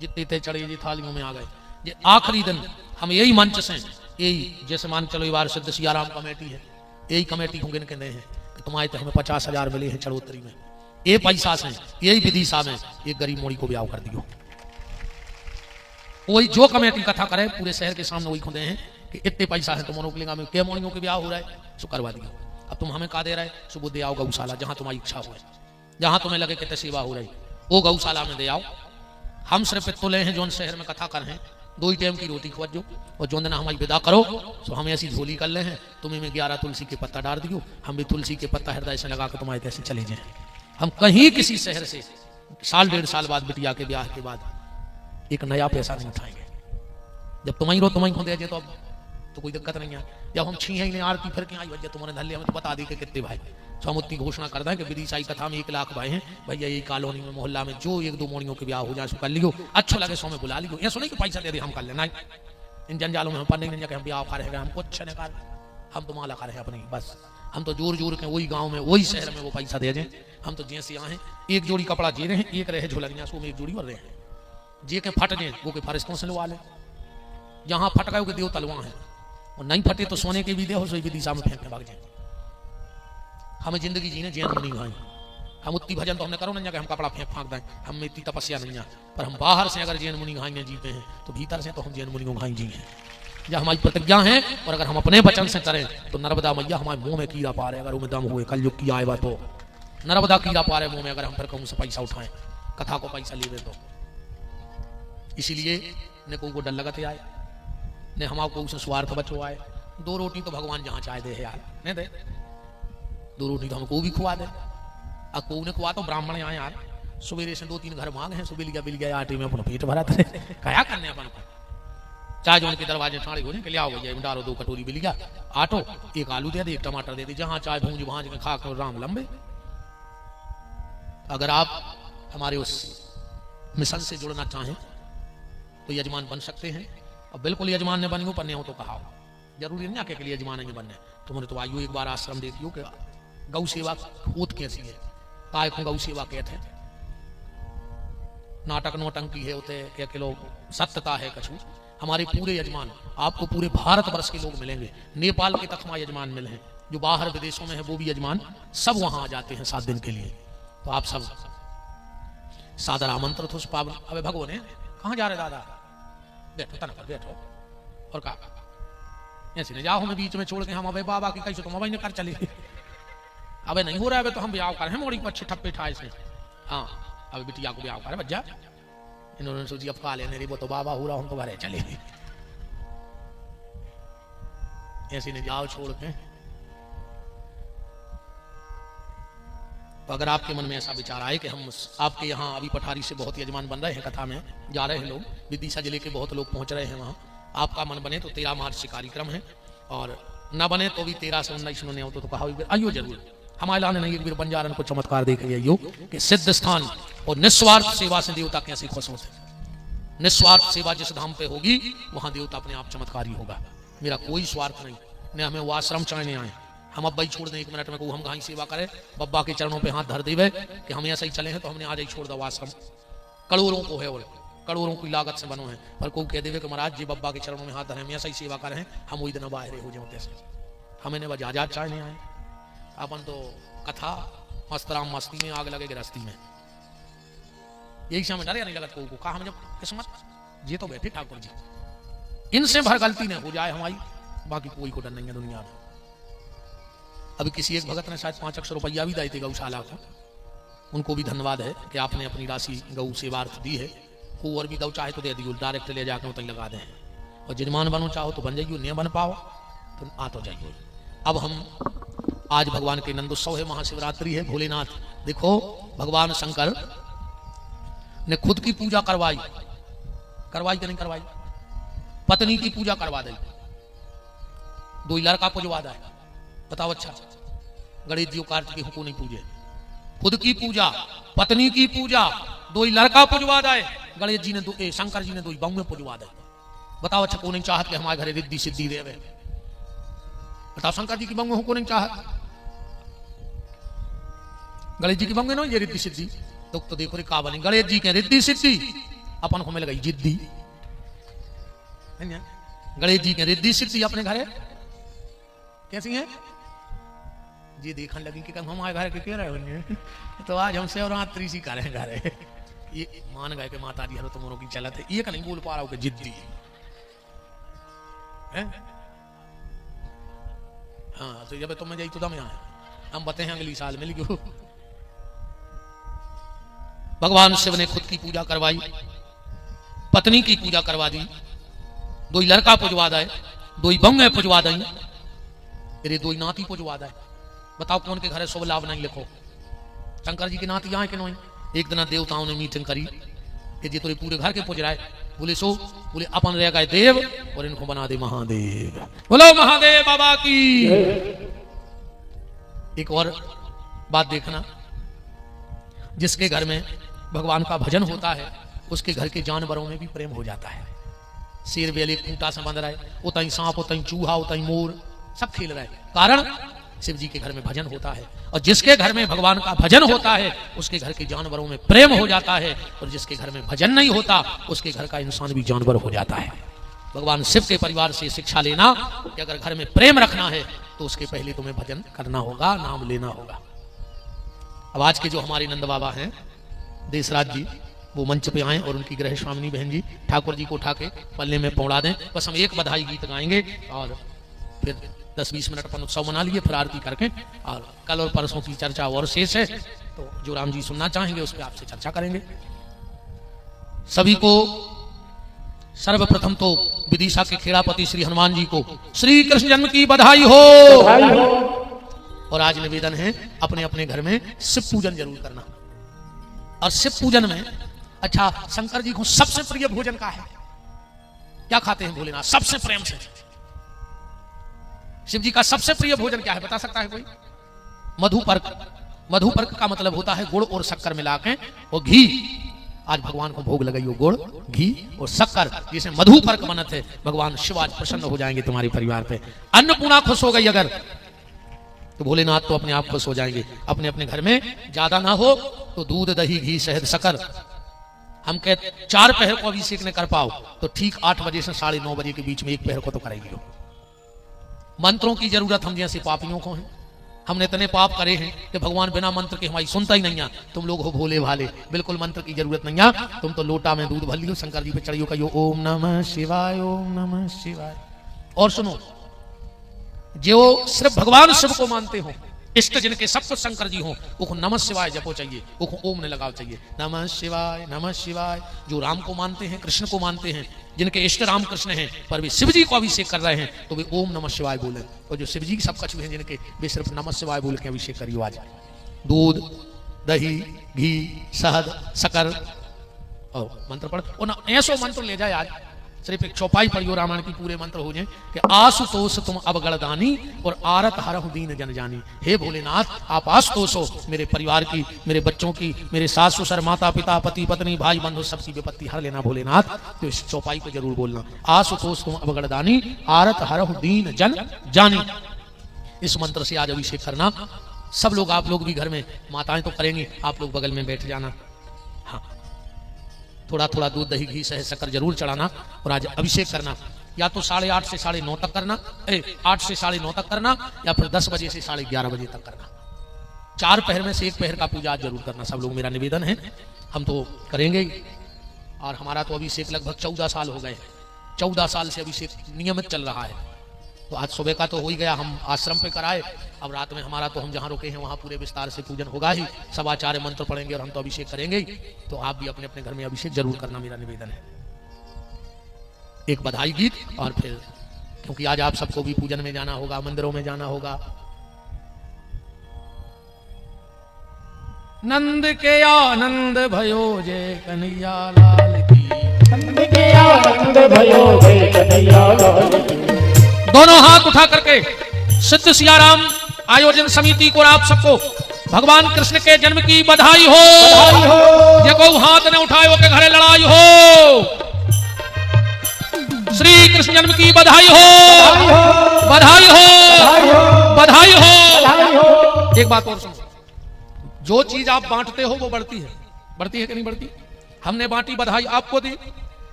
जितने चढ़े जी थालियों में आ गए, ये आखिरी दिन हम यही मंच से, यही जैसे मान चलो ये बार सिद्ध सियाराम कमेटी है, यही कमेटी को गिन के दे हैं कि तुम्हारे तो हमें 50,000 मिले हैं चढ़ोतरी में, ये पैसा से यही विदिशा में एक गरीब मोड़ी को ब्याह कर दियो। वही जो कमेटी कथा करे पूरे शहर के सामने वही खुदे हैं कि इतने पैसा है, तुम रोकलेगा में क्या मोड़ियों के ब्याह हो रहा है सो करवा दियो। अब तुम हमें कहा दे रहे सुबह दे आओ गौशाला, जहां तुम्हारी इच्छा हो, जहां तुम्हें लगे कि सेवा हो रही वो गौशाला में दे आओ। हम सिर्फ तुले हैं जो शहर में कथा कर हैं, 2 ही टाइम की रोटी खवजो, और जो दिन हमारी विदा करो तो हम ऐसी झोली कर ले हैं, तुम्हें में 11 तुलसी के पत्ता डाल दियो, हम भी तुलसी के पत्ता हृदय से लगा कर तुम्हारे कैसे चले जाए। हम कहीं किसी शहर से 1.5 साल बाद बिटिया के ब्याह के बाद एक नया पैसा नहीं उठाएंगे। जब तुम्हारी रो तुम्हारी खुद जाए तो अब तो कोई दिक्कत नहीं है। जब हम 6 ही आरती फिर के आई वजह तुम्हारे धल्ले हमें तो बता दी कि कितने भाई स्वामुत्ती घोषणा करता है कि विदिशाई कथा में 1 लाख भाई हैं, भैया यही कॉलोनी में मोहल्ला में जो 1-2 मोड़ियों के ब्याह हो जाए कर लियो, अच्छा लगे सो में बुला लियो। ये सुने कि पैसा दे दे हम कर लेना, इन जंजालों में हम पढ़ने नहीं जाके हम ब्याह खा रहे, हम कुछ नहीं कर, हम तो माला खा रहे हैं अपनी, बस हम तो जोर जोर के वही गांव में वही शहर में वो पैसा दे दें। हम तो जैसे यहाँ हैं, एक जोड़ी कपड़ा जे रहे हैं, एक रहे झोलनिया सो में 1 जोड़ी भर रहे हैं, जे के फट जाए वो के फरिश्तों से लवा ले, जहाँ फट गए देव तलवा है, और नहीं फटे तो सोने के भी दे हो, सोई भी दिशा में फेंक के भाग जाए। हमें जिंदगी जीने जैन मुनि भाई, हम उतनी भजन तो हमने करो नहीं, हम कपड़ा फेंक फाँक दें, हम इतनी तपस्या नहीं है, पर हम बाहर से अगर जैन मुनि घाई जीते हैं तो भीतर से तो हम जैन मुनि को घाई जी हैं, यह हमारी प्रतिज्ञा है। और अगर हम अपने वचन से करें तो नर्मदा मैया हमारे मुंह में कीड़ा पारे, अगर उनमें दम हुए कलयुग की आए तो नर्मदा कीड़ा पारे मुंह में, अगर हम फिर कहूँ से पैसा उठाएं, कथा को पैसा ले तो। इसीलिए न को डर लगते आए, ने हमारे उसे स्वार्थ बचो आए। 2 रोटी तो भगवान जहाँ चाहे दे है यार, नहीं दे 2 रोटी तो हमको भी खुआ दे, अब को ने खुआ तो ब्राह्मण आए यार, सवेरे से 2-3 घर मांग हैं, सुबह बिल गया आटे में अपना पेट भरा था, क्या करने अपन को, चाहे जो उनके दरवाजे ठाड़े हो के ले आओ भैया, डालो 2 कटोरी बिल गया आटो, 1 आलू दे दे, 1 टमाटर दे दे, जहाँ चाहे भूंज भांज के खा कर राम लंबे। अगर आप हमारे उस मिशन से जुड़ना चाहें तो यजमान बन सकते हैं, और बिल्कुल यजमान ने बनी हो पन्ने हो तो कहा, जरूरी नहीं आके के लिए यजमान नहीं बनने, तुम्हारे तो आयु एक बार आश्रम देखियो कि गौ सेवा होत कैसी है, काय को गौ सेवा कहते हैं, नाटक नोटंकी है होते क्या के लोग, सत्यता है कछु। हमारे पूरे यजमान आपको पूरे भारतवर्ष के लोग मिलेंगे, नेपाल के तक यजमान मिले हैं, जो बाहर विदेशों में है वो भी यजमान सब वहां आ जाते हैं 7 दिन के लिए। तो आप सब सादर आमंत्रित हो उस पावन। अबे भगवान कहाँ जा रहे दादा, बैठो तना पर बैठो, और कहा ऐसे नहीं जाओ हमें बीच में छोड़ के, हम अबे बाबा की कैसे तुम अबे कर चले, अबे नहीं हो रहा है तो हम ब्याह कर रहे हैं, मोड़ी पर 6 ठप्पे ठाए से, हाँ अब बिटिया को ब्याह कर बच्चा, इन्होंने सोची अब खा लेने वो तो बाबा हो रहा हूं तो घरे चले, ऐसे नहीं जाओ छोड़ के। तो अगर आपके मन में ऐसा विचार आए कि हम आपके यहाँ अभी पठारी से बहुत यजमान बन रहे हैं, कथा में जा रहे हैं लोग, विदिशा जिले के बहुत लोग पहुंच रहे हैं वहाँ, आपका मन बने तो 13 मार्च से कार्यक्रम है, और न बने तो भी 13 से 19 ने हो तो कहा आइयो जरूर। हमारे लाने नहीं एक बार बंजारन को चमत्कार देख आइयो कि सिद्ध स्थान और निस्वार्थ सेवा से देवता कैसे खुश होते हैं। निस्वार्थ सेवा जिस धाम पे होगी वहां देवता अपने आप चमत्कारी होगा। मेरा कोई स्वार्थ नहीं, न हमें वो आश्रम चाहने आए, हम अब भाई छोड़ दें 1 मिनट में को हम कहीं सेवा करें, बब्बा के चरणों पे हाथ धर देवे कि हम ऐसा ही चले हैं तो हमने आज ही छोड़ दो आश्रम, करोड़ों को है और करोड़ों की लागत से बनो है, पर को कह देवे कि महाराज जी बब्बा के चरणों में हाथ धरे, हम ऐसा ही सेवा करें, हम वही दिन बाहर हो जाओ तैसे, हमें ने वह आजाद चाहने आए। अपन तो कथा मस्तराम मस्ती में आग लगे गृहस्थी में, यही समय डरे नहीं लगत को कहा हम जब किस्मत ये तो बैठे ठाकुर जी, इनसे भर गलती नहीं हो जाए हमारी, बाकी कोई को डर नहीं है दुनिया में। अभी किसी एक भगत ने शायद 5 अक्षर रुपया भी दिए थे गौशाला को, उनको भी धन्यवाद है कि आपने अपनी राशि गौ सेवार्थ दी है, को और भी दो चाहे तो दे दियो, डायरेक्ट ले जाकर उतनी लगा दें, और यजमान बनो चाहो तो बन जाइयो, नहीं बन पाओ तो आ तो जाइए। अब हम आज भगवान के नंदोत्सव है, महाशिवरात्रि है, भोलेनाथ देखो भगवान शंकर ने खुद की पूजा करवाई कि नहीं करवाई, पत्नी की पूजा करवा दी, 2 लड़का पुजवा दे, बताओ अच्छा गणेश जी कार्तिक को नहीं पूजे, खुद की पूजा पत्नी की पूजा 2 लड़का पुजवा दे, गणेश जी ने शंकर जी ने 2 बहुएं पुजवा दे, बताओ अच्छा को नहीं चाहत कि हमारे घरे रिद्धि सिद्धि देवे, बताओ शंकर जी की बहुएं को नहीं चाहत, गणेश जी की बहुएं ना ये रिद्धि सिद्धि, तो देखो रे का बनी, गणेश जी के रिद्धि सिद्धि अपन को मिल गई जिद्दी, गणेश जी के रिद्धि सिद्धि अपने घरे कैसी है जी, देखने लगी कि हमारे घर के कह रहे होंगे तो आज हम शिवरात्रि सी करें घरे, ये मान गए कि माता जी हरो तुम्हारों की चलत है, ये का नहीं बोल पा रहा हूँ कि जिद्दी है। हाँ तो जब तुम्हें जाई तो दम यहाँ हम बताए अगली साल मिल गयो। भगवान शिव ने खुद की पूजा करवाई, पत्नी की पूजा करवा दी, 2 लड़का पुजवा दे, 2 बंगे पुजवा दी, तेरे 2 नाती पुजवा दे, बताओ कौन के घर शुभ लाभ नहीं लिखो, शंकर जी की नाती आए कि नहीं। एक दिन देवताओं ने मीटिंग करी कि जी तेरे पूरे घर के पुज रहा है, बोले सो बोले अपन रह गए देव और इनको बना दे महादेव, बोलो महादेव बाबा की। एक और बात देखना, जिसके घर में भगवान का भजन होता है उसके घर के जानवरों में भी प्रेम हो जाता है। शेर बेले खूंटा से बंध रहा है, उतई सांप, उतई चूहा, उतई मोर, सब खेल रहे हैं। कारण शिव जी के घर में भजन होता है, और जिसके घर में भगवान का भजन होता है उसके घर के जानवरों में प्रेम हो जाता है, और जिसके घर में भजन नहीं होता उसके घर का इंसान भी जानवर हो जाता है। भगवान शिव के परिवार से शिक्षा लेना कि अगर घर में प्रेम रखना है तो उसके पहले तुम्हें भजन करना होगा, नाम लेना होगा। अब आज के जो हमारे नंद बाबा हैं देशराज जी, वो मंच पे आए और उनकी गृह स्वामिनी बहन जी ठाकुर जी को उठा के पल्ले में पौड़ा दें। बस हम एक बधाई गीत गाएंगे और फिर 10-20 मिनट अपन उत्सव मना लिए, फिर आरती करके, और कल और परसों की चर्चा और शेष है, तो जो राम जी सुनना चाहेंगे उस पर आपसे चर्चा करेंगे। सभी को सर्वप्रथम तो विदिशा के खेड़ापति श्री हनुमान जी को श्री कृष्ण जन्म की बधाई हो। और आज निवेदन है अपने अपने घर में शिव पूजन जरूर करना। और शिव पूजन में अच्छा, शंकर जी को सबसे प्रिय भोजन का है, क्या खाते हैं भोलेनाथ सबसे प्रेम से? शिव जी का सबसे प्रिय भोजन क्या है, बता सकता है कोई? मधुपर्क। मधुपर्क का मतलब होता है गुड़ और शक्कर मिला के और घी। आज भगवान को भोग लगाइयो गुड़, घी और शक्कर, जिसे मधुपर्क बनत है। भगवान शिव आज प्रसन्न हो जाएंगे तुम्हारे परिवार पे। अन्नपूर्णा खुश हो गई अगर, तो भोलेनाथ तो अपने आप खुश हो जाएंगे। अपने अपने घर में ज्यादा ना हो तो दूध, दही, घी, शहद, शक्कर, हम कहते 4 पहर को अभिषेक न कर पाओ तो ठीक 8 बजे से 9:30 बजे के बीच में 1 पहर को तो करेंगे हो। मंत्रों की जरूरत हम जैसे पापियों को है। हमने इतने पाप करे हैं कि भगवान बिना मंत्र के हमारी सुनता ही नहीं है। तुम लोग हो भोले भाले, बिल्कुल मंत्र की जरूरत नहीं है। तुम तो लोटा में दूध भर लियो, शंकर जी पे चढ़ियो, कहियो ओम नमः शिवाय, ओम नमः शिवाय। और सुनो, जो सिर्फ भगवान शिव को मानते हो, इष्ट जिनके सब कुछ शंकर जी हो, वो नमः शिवाय जपो चाहिए, वो ओम ने लगाओ चाहिए, नमः शिवाय नमः शिवाय। जो राम को मानते हैं, कृष्ण को मानते हैं, जिनके इष्ट राम कृष्ण हैं, पर वे शिव जी को अभिषेक कर रहे हैं तो वे ओम नमः शिवाय बोले। और जो शिव जी की सब कुछ हैं जिनके, वे सिर्फ नमः शिवाय बोल के अभिषेक करियो। आज दूध, दही, घी, शहद, शक्कर और मंत्र पढ़, और ऐसो मंत्र ले जाए। आज सिर्फ एक चौपाई पढ़ियो रामायण की, पूरे मंत्र हो जाए कि आशुतोष तुम अवगणदानी और आरत हरहु दीन जन जानी। हे भोलेनाथ, आप आशुतोष हो, मेरे परिवार की, मेरे बच्चों की, मेरे सास ससुर, माता पिता, पति पत्नी, भाई बंधु, सबकी विपत्ति हर लेना भोलेनाथ। तो इस चौपाई को जरूर बोलना, आशुतोष तुम अवगणदानी आरत हरहु दीन जन जानी। इस मंत्र से आज अभिषेक करना। सब लोग, आप लोग भी घर में, माताएं तो करेंगी, आप लोग बगल में बैठ जाना। हाँ, थोड़ा थोड़ा दूध, दही, घी, शहद, शक्कर जरूर चढ़ाना और आज अभिषेक करना। या तो 8:30 से 9:30 तक करना, 8 से 9:30 तक करना, या फिर 10 बजे से 11:30 बजे तक करना। 4 पहर में से 1 पहर का पूजा आज जरूर करना। सब लोग, मेरा निवेदन है, हम तो करेंगे। और हमारा तो अभिषेक लगभग 14 साल हो गए। 14 साल से अभिषेक नियमित चल रहा है। तो आज सुबह का तो हो ही गया, हम आश्रम पे कराए। अब रात में हमारा तो, हम जहाँ रुके हैं वहाँ पूरे विस्तार से पूजन होगा ही। सब आचार्य मंत्र पढ़ेंगे और हम तो अभिषेक करेंगे ही। तो आप भी अपने अपने घर में अभिषेक जरूर करना, मेरा निवेदन है। एक बधाई गीत और फिर, क्योंकि आज आप सबको भी पूजन में जाना होगा, मंदिरों में जाना होगा। नंद के आनंद भयो जय कन्हैया लाल की, नंद के आनंद भयो जय कन्हैया लाल की। दोनों हाथ उठा करके सिद्ध सियाराम आयोजन समिति को, आप सबको भगवान कृष्ण के जन्म की बधाई हो। ये को हाथ न उठाए वो के घरे लड़ाई हो। श्री कृष्ण जन्म की बधाई हो, बधाई हो, बधाई हो। एक बात और सुनो, जो चीज आप बांटते हो वो बढ़ती है। बढ़ती है कि नहीं बढ़ती? हमने बांटी बधाई, आपको दी।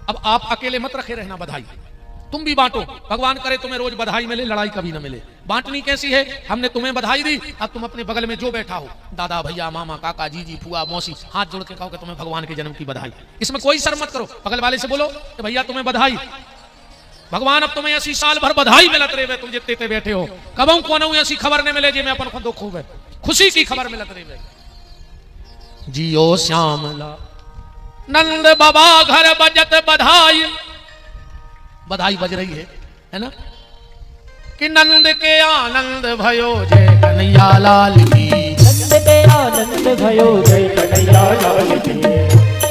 अब आप अकेले मत रखे रहना बधाई, तुम भी बांटो। भगवान करे तुम्हें रोज बधाई मिले, लड़ाई कभी ना मिले। बांटनी कैसी है? हमने तुम्हें बधाई दी, अब तुम अपने बगल में जो बैठा हो, दादा, भैया, मामा, काका, जीजी, फुआ, मौसी, हाथ जोड़ के कहो कि तुम्हें भगवान के जन्म की बधाई। इसमें कोई शर्म मत करो। बगल वाले से बोलो कि भैया तुम्हें बधाई, भगवान अब तुम्हें ऐसी साल भर बधाई मिलत रहे। तुम जितने बैठे हो, कबू को ऐसी खबर नहीं मिले जे मैं अपन को दुख हो, खुशी की खबर मिलत रहे। जियो श्यामला नंद बाबा घर बजत बधाई, बधाई बज रही है ना, कि नंद के आनंद भयो जय कन्हैया लाल की, नंद के आनंद भयो जय कन्हैया लाल की,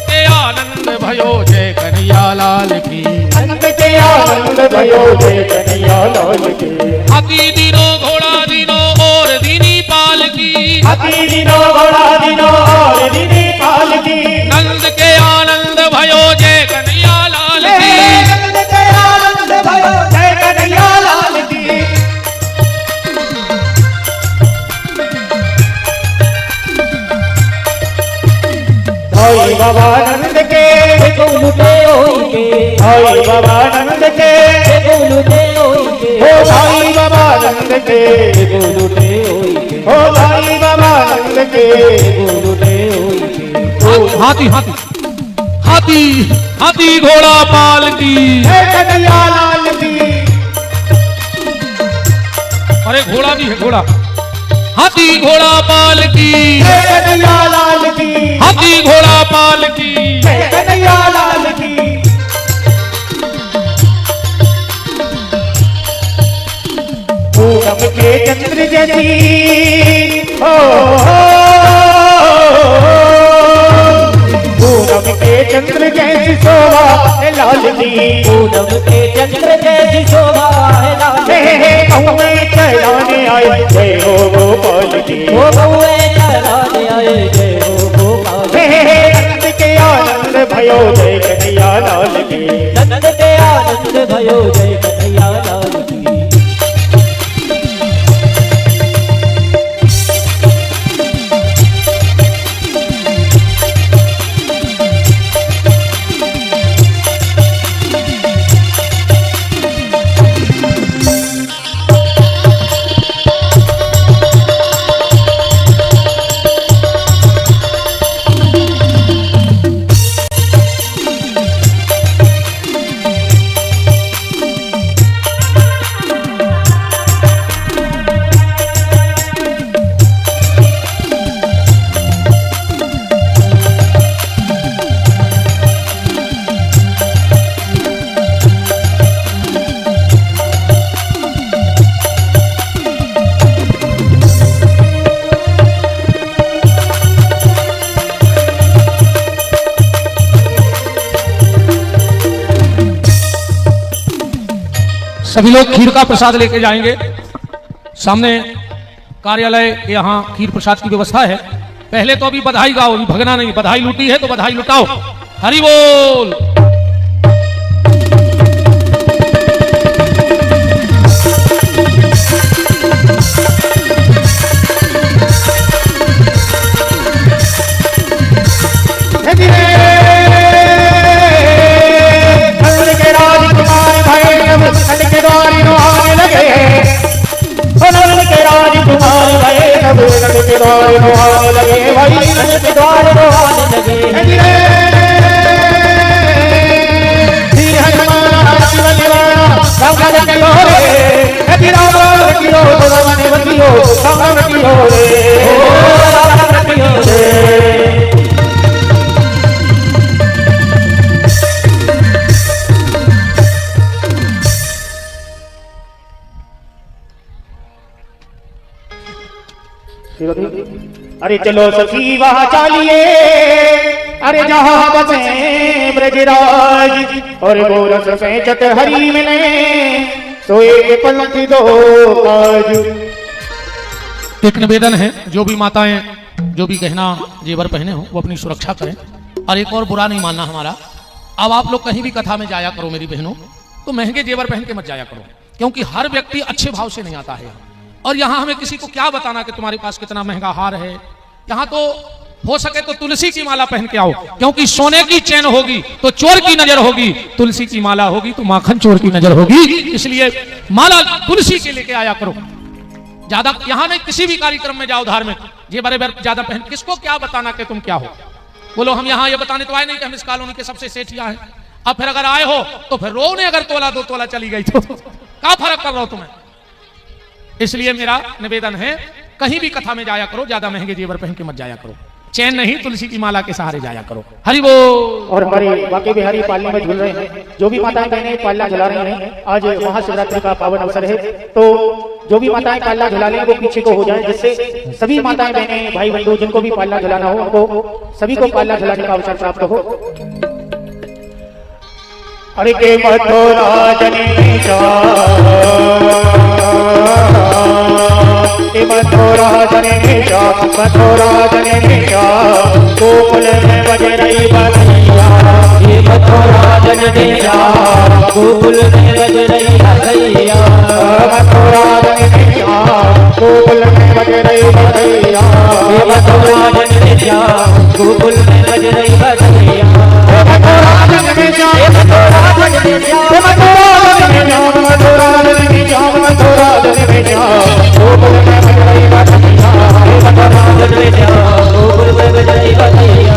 के आनंद भयो जय कन्हैया लाल की, नंद के आनंद भयो जय कन्हैया लाल की। हाथी दीनो घोड़ा दीनो और दीनी पाल की, हाथी दिनो घोड़ा दिनो और दीदी पाल की नंद के आनंद भयो जय कन्हैया लाल की नंद के आनंद भयो जय कन्हैया लाल की भाई बाबा नंद के लुटे होइके भाई बाबा नंद के लुटे होइके हो भाई बाबा नंद के लुटे होइके हो भाई बाबा नंद के लुटे होइके हाथी हाथी हाथी हाथी घोड़ा पाल की जय कन्हैया लाल की अरे घोड़ा भी है घोड़ा हाथी घोड़ा पाल की जय कन्हैया लाल की हाथी घोड़ा पाल की जय कन्हैया लाल की पूरब के चंद्र जैसी पूरब के चंद्र जैसी शोभा है लाल जी पूरब के चंद्र जैसी शोभा है लाल कौए चलाने आए जय हो गोपाल जी हो कौए चलाने आए जय हो गोपाल नंद के आनंद भयो जय कन्हैया लाल की नंद के आनंद भयो जय कन्हैया लाल की सभी लोग खीर का प्रसाद लेके जाएंगे। सामने कार्यालय के यहाँ खीर प्रसाद की व्यवस्था है। पहले तो अभी बधाई गाओ, अभी भगना नहीं, बधाई लूटी है तो बधाई लुटाओ। हरि बोल। अरे चलो सखी वहाँ चालिए, अरे जहाँ बसे ब्रजराज और गोरस से चत हरी मिले सोए के पंथ दो काज। एक निवेदन है, जो भी माताएं जो भी गहना जेवर पहने हो वो अपनी सुरक्षा करें। और एक और बुरा नहीं मानना हमारा, अब आप लोग कहीं भी कथा में जाया करो मेरी बहनों, तो महंगे जेवर पहन के मत जाया करो, क्योंकि हर व्यक्ति अच्छे भाव से नहीं आता है। और यहाँ हमें किसी को क्या बताना कि तुम्हारे पास कितना महंगा हार है। यहाँ तो हो सके तो तुलसी की माला पहन के आओ, क्योंकि सोने की चैन होगी तो चोर की नजर होगी, तुलसी की माला होगी तो माखन चोर की नजर होगी। इसलिए माला तुलसी के लेके आया करो। ज्यादा यहाँ नहीं, किसी भी कार्यक्रम में जाओ धार्मिक, ये बड़े ज्यादा पहन, किसको क्या बताना कि तुम क्या हो। बोलो हम यहाँ ये बताने तो आए नहीं कि हम इस कॉलोनी के सबसे सेठिया हैं। अब फिर अगर आए हो तो फिर रो ने अगर तोला दो तोला चली गई तो क्या फर्क कर रहा हो तुम्हें। इसलिए मेरा निवेदन है, कहीं भी कथा में जाया करो, ज्यादा महंगे जेवर पहन के मत जाया करो, चैन नहीं तुलसी की माला के सहारे जाया करो। हरि बोल। और हमारे बाकी बिहारी पालने में झूल रहे हैं, जो भी माताएं बहनें पालना झुला रही हैं, आज महाशिवरात्रि का पावन अवसर है, तो जो भी माताएं पालना झुला लें वो पीछे को हो जाएं, जिससे सभी माताएं बहनें भाई बंधु जिनको भी पालना झुलाना हो उनको सभी को पालना झुलाने का अवसर प्राप्त हो। अरे के मथुरा जने मथुरा जनमेजा मथुरा जनमेजा गोकुल में बज रही बधैया ये मथुरा जनमेजा गोकुल में बज रही बधैया मथुरा जनमेजा गोकुल में बज रही बधैया ये मथुरा जनमेजा गोकुल में बज रही बधैया मथुरा जनमेजा मथुरा जनमेजा मथुरा जनमेजा मथुरा जनमेजा मथुरा जनमेजा गोकुल में बज रही बधैया मथुरा जनमेजा गोकुल में बज रही बधैया।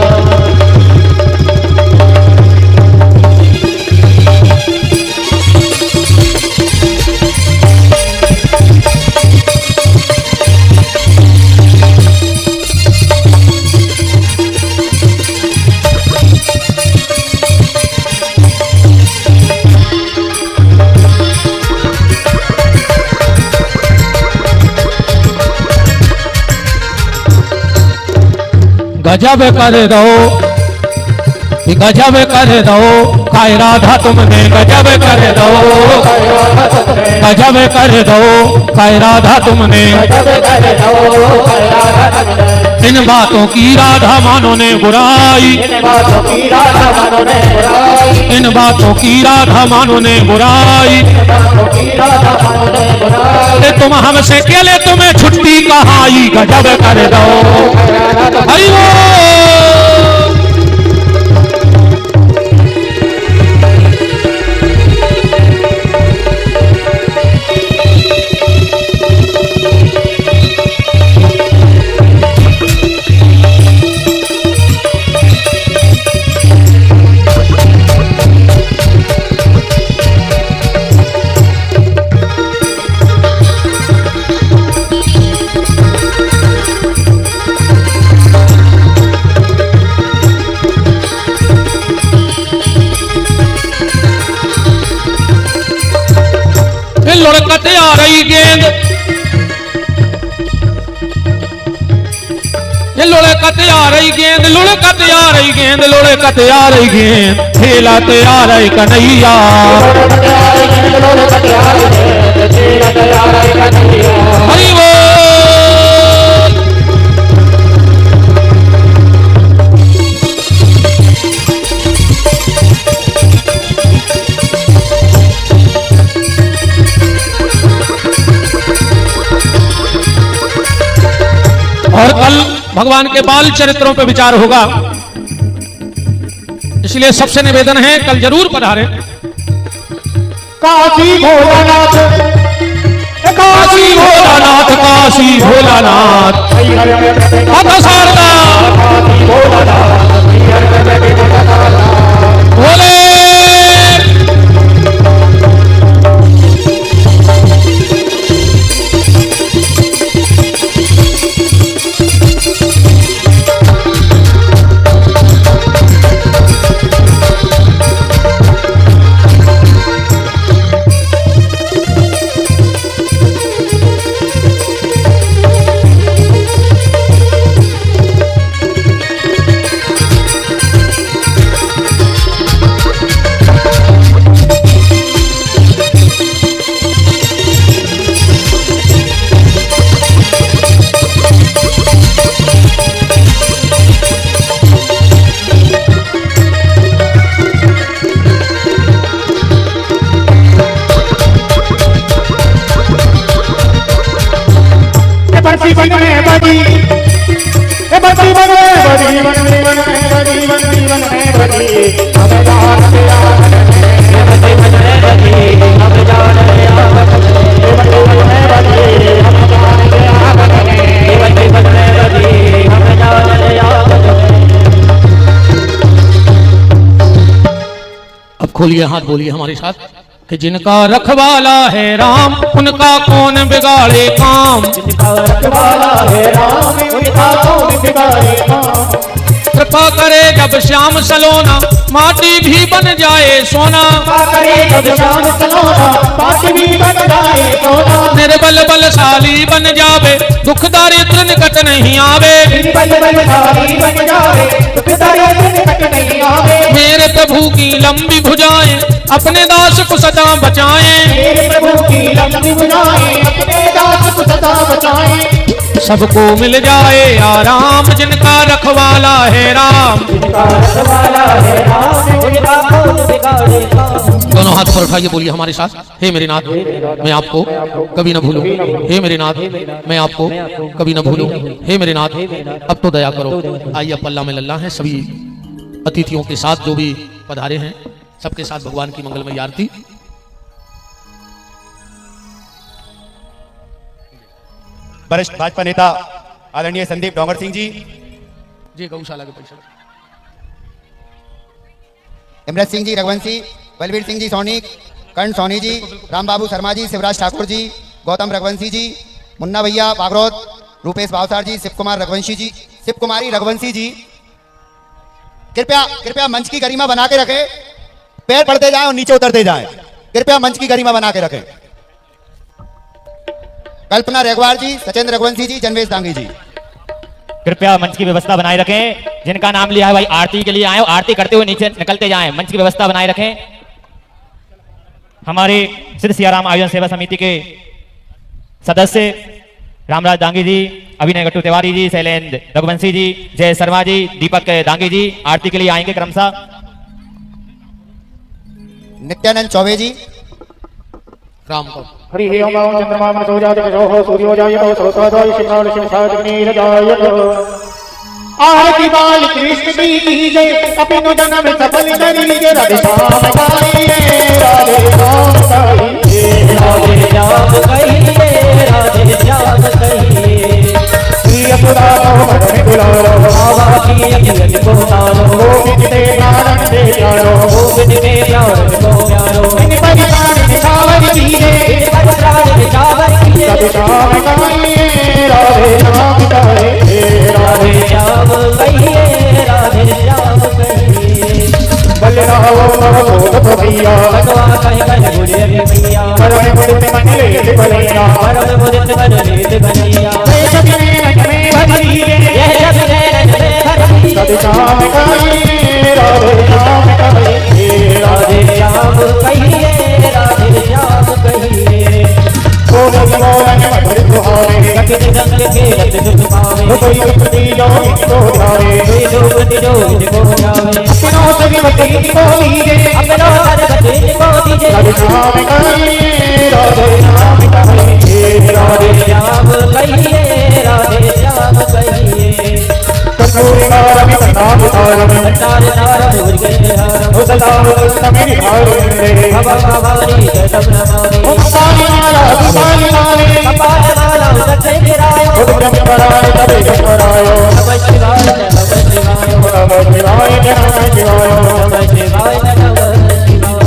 गजब कर दो गजब कर दो काय राधा तुमने गजब कर दो गजब कर दो काय राधा तुमने इन बातों की राधा मानो ने बुराई इन बातों की राधा मानो ने बुराई तुम हमसे अकेले तुम्हें छुट्टी कहाई गजब कर दो हरि बोल। लुढ़कते आ रही गेंद ये लुढ़कते आ रही गेंद लुढ़कते आ रही गेंद लुढ़कते आ रही गेंद खेलते आ रही कन्हैया हरि बोल। और कल भगवान के बाल चरित्रों पर विचार होगा, इसलिए सबसे निवेदन है कल जरूर पधारें। काशी भोलानाथ काशी भोलानाथ काशी भोलानाथ अथ शारदा भोले खोलिए हाथ, बोलिए हमारे साथ कि जिनका रखवाला है राम उनका कौन बिगाड़े काम। जिनका रखवाला है राम उनका कौन बिगाड़े काम। कृपा करे जब श्याम सलोना माटी भी बन जाए सोना। कृपा करे जब श्याम सलोना माटी भी बन जाए सोना। निर्बल बलशाली बन जावे दुख दारिद्र निकट नहीं आवे। निर्बल बलशाली बन जावे दुख दारिद्र निकट नहीं आवे। मेरे प्रभु की लंबी भुजाएं अपने दास को सदा बचाएं, मेरे प्रभु की लंबी बुझाएं, अपने दास को सदा बचाएं। सबको मिल जाए आराम, जिनका रखवाला है राम। जिनका रखवाला है राम, जिनका कौन बिगाड़े काम। दोनों हाथ पर उठाइए, बोलिए हमारे साथ, हे मेरे नाथ मैं आपको कभी न भूलूं, हे मेरे नाथ मैं आपको कभी न भूलूं, हे मेरे नाथ अब तो दया करो। आइए अब पल्ला में लल्ला है, सभी अतिथियों के साथ जो भी पधारे हैं सबके साथ भगवान की मंगलमय आरती। वरिष्ठ भाजपा नेता आदरणीय संदीप डोंगर सिंह जी, जी गौशाला के पैसा, इमरत सिंह जी रघुवंशी, बलवीर सिंह जी सोनी, कर्ण सोनी जी, राम बाबू शर्मा जी, शिवराज ठाकुर जी, गौतम रघुवंशी जी, मुन्ना भैया बागरौत, रूपेश भावसार जी, शिव कुमार रघुवंशी जी, शिव कुमारी रघुवंशी जी, कृपया कृपया मंच की गरिमा बना के रखें। पैर पड़ते जाएं और नीचे उतरते जाएं। कृपया मंच की गरिमा बना के रखें। कल्पना रेगवार जी, सचेंद्र रघुवंशी जी, जन्मेश दांगी जी, कृपया मंच की व्यवस्था बनाए रखें। जिनका नाम लिया है भाई आरती के लिए आए, आरती करते हुए नीचे निकलते जाएं। मंच की व्यवस्था बनाए रखें। हमारे सिद्ध सियाराम आयोजन सेवा समिति के सदस्य रामराज दांगी जी, अभिनय गट्टू तिवारी जी, शैलेंद्र रघुवंशी जी, जय शर्मा जी, दीपक दांगी जी आरती के लिए आएंगे क्रमशः। नित्यानंद चौबे जी, राम को हरि ओम ओम चंद्रमा मनसो जातकशोः सूर्योजायतो सरोस्वताय शिवनाय शिवसादिनीरजायतो। आरती बाल कृष्ण की कीजिए, अपनो जन्म सफल करिए। राधे श्याम गाइए, राधे श्याम गाइए, राधे श्याम कहिए, राधे श्याम कहिए। प्रिय पुरानो मन बुलारो, बाबा की अखिल को तारो, गोविंद के नारायण दे प्यारो, गोविंद के प्यार को प्यारो। इन परिवार निछावर कीजिए, इन परिवार निछावर कीजिए। राधे श्याम गाइए, राधे श्याम गाइए, राधे श्याम कहिए, राधे श्याम कहिए। बलराओ तो भैया, बनवा कहीं बन गुड़े भैया, परम मुदित मन लेत भैया, परम मुदित मन लेत भैया। ये सब नैन में भरी रे, ये सब नैन में भरी। राधे श्याम कहिए, राधे श्याम कहिए, राधे श्याम कहिए, राधे श्याम कहिए। गोविंद मोहन मधुर सुहावे, सखी संग खेलत सुख पावे। कोई दुखती जो इनको ध्यावे, कोई दुखती जो इनको ध्यावे। अपनों सभी बच्चे को लीजिए, अपनों हर बच्चे को दीजिए। राधे श्याम कहिए, राधे श्याम कहिए, राधे श्याम कहिए, राधे श्याम कहिए। कपूरी नारम सताम तारम, सतार नारम उर्गे हारम, सताम समीर हारम रे। भवा भवानी जटम नमामि, कपाली माला कपाली माले, कपाल माला सच्चे गिरायो। उद्यम कराय तबे करायो, नमः शिवाय नमः शिवाय, नमः शिवाय नमः शिवाय, नमः शिवाय।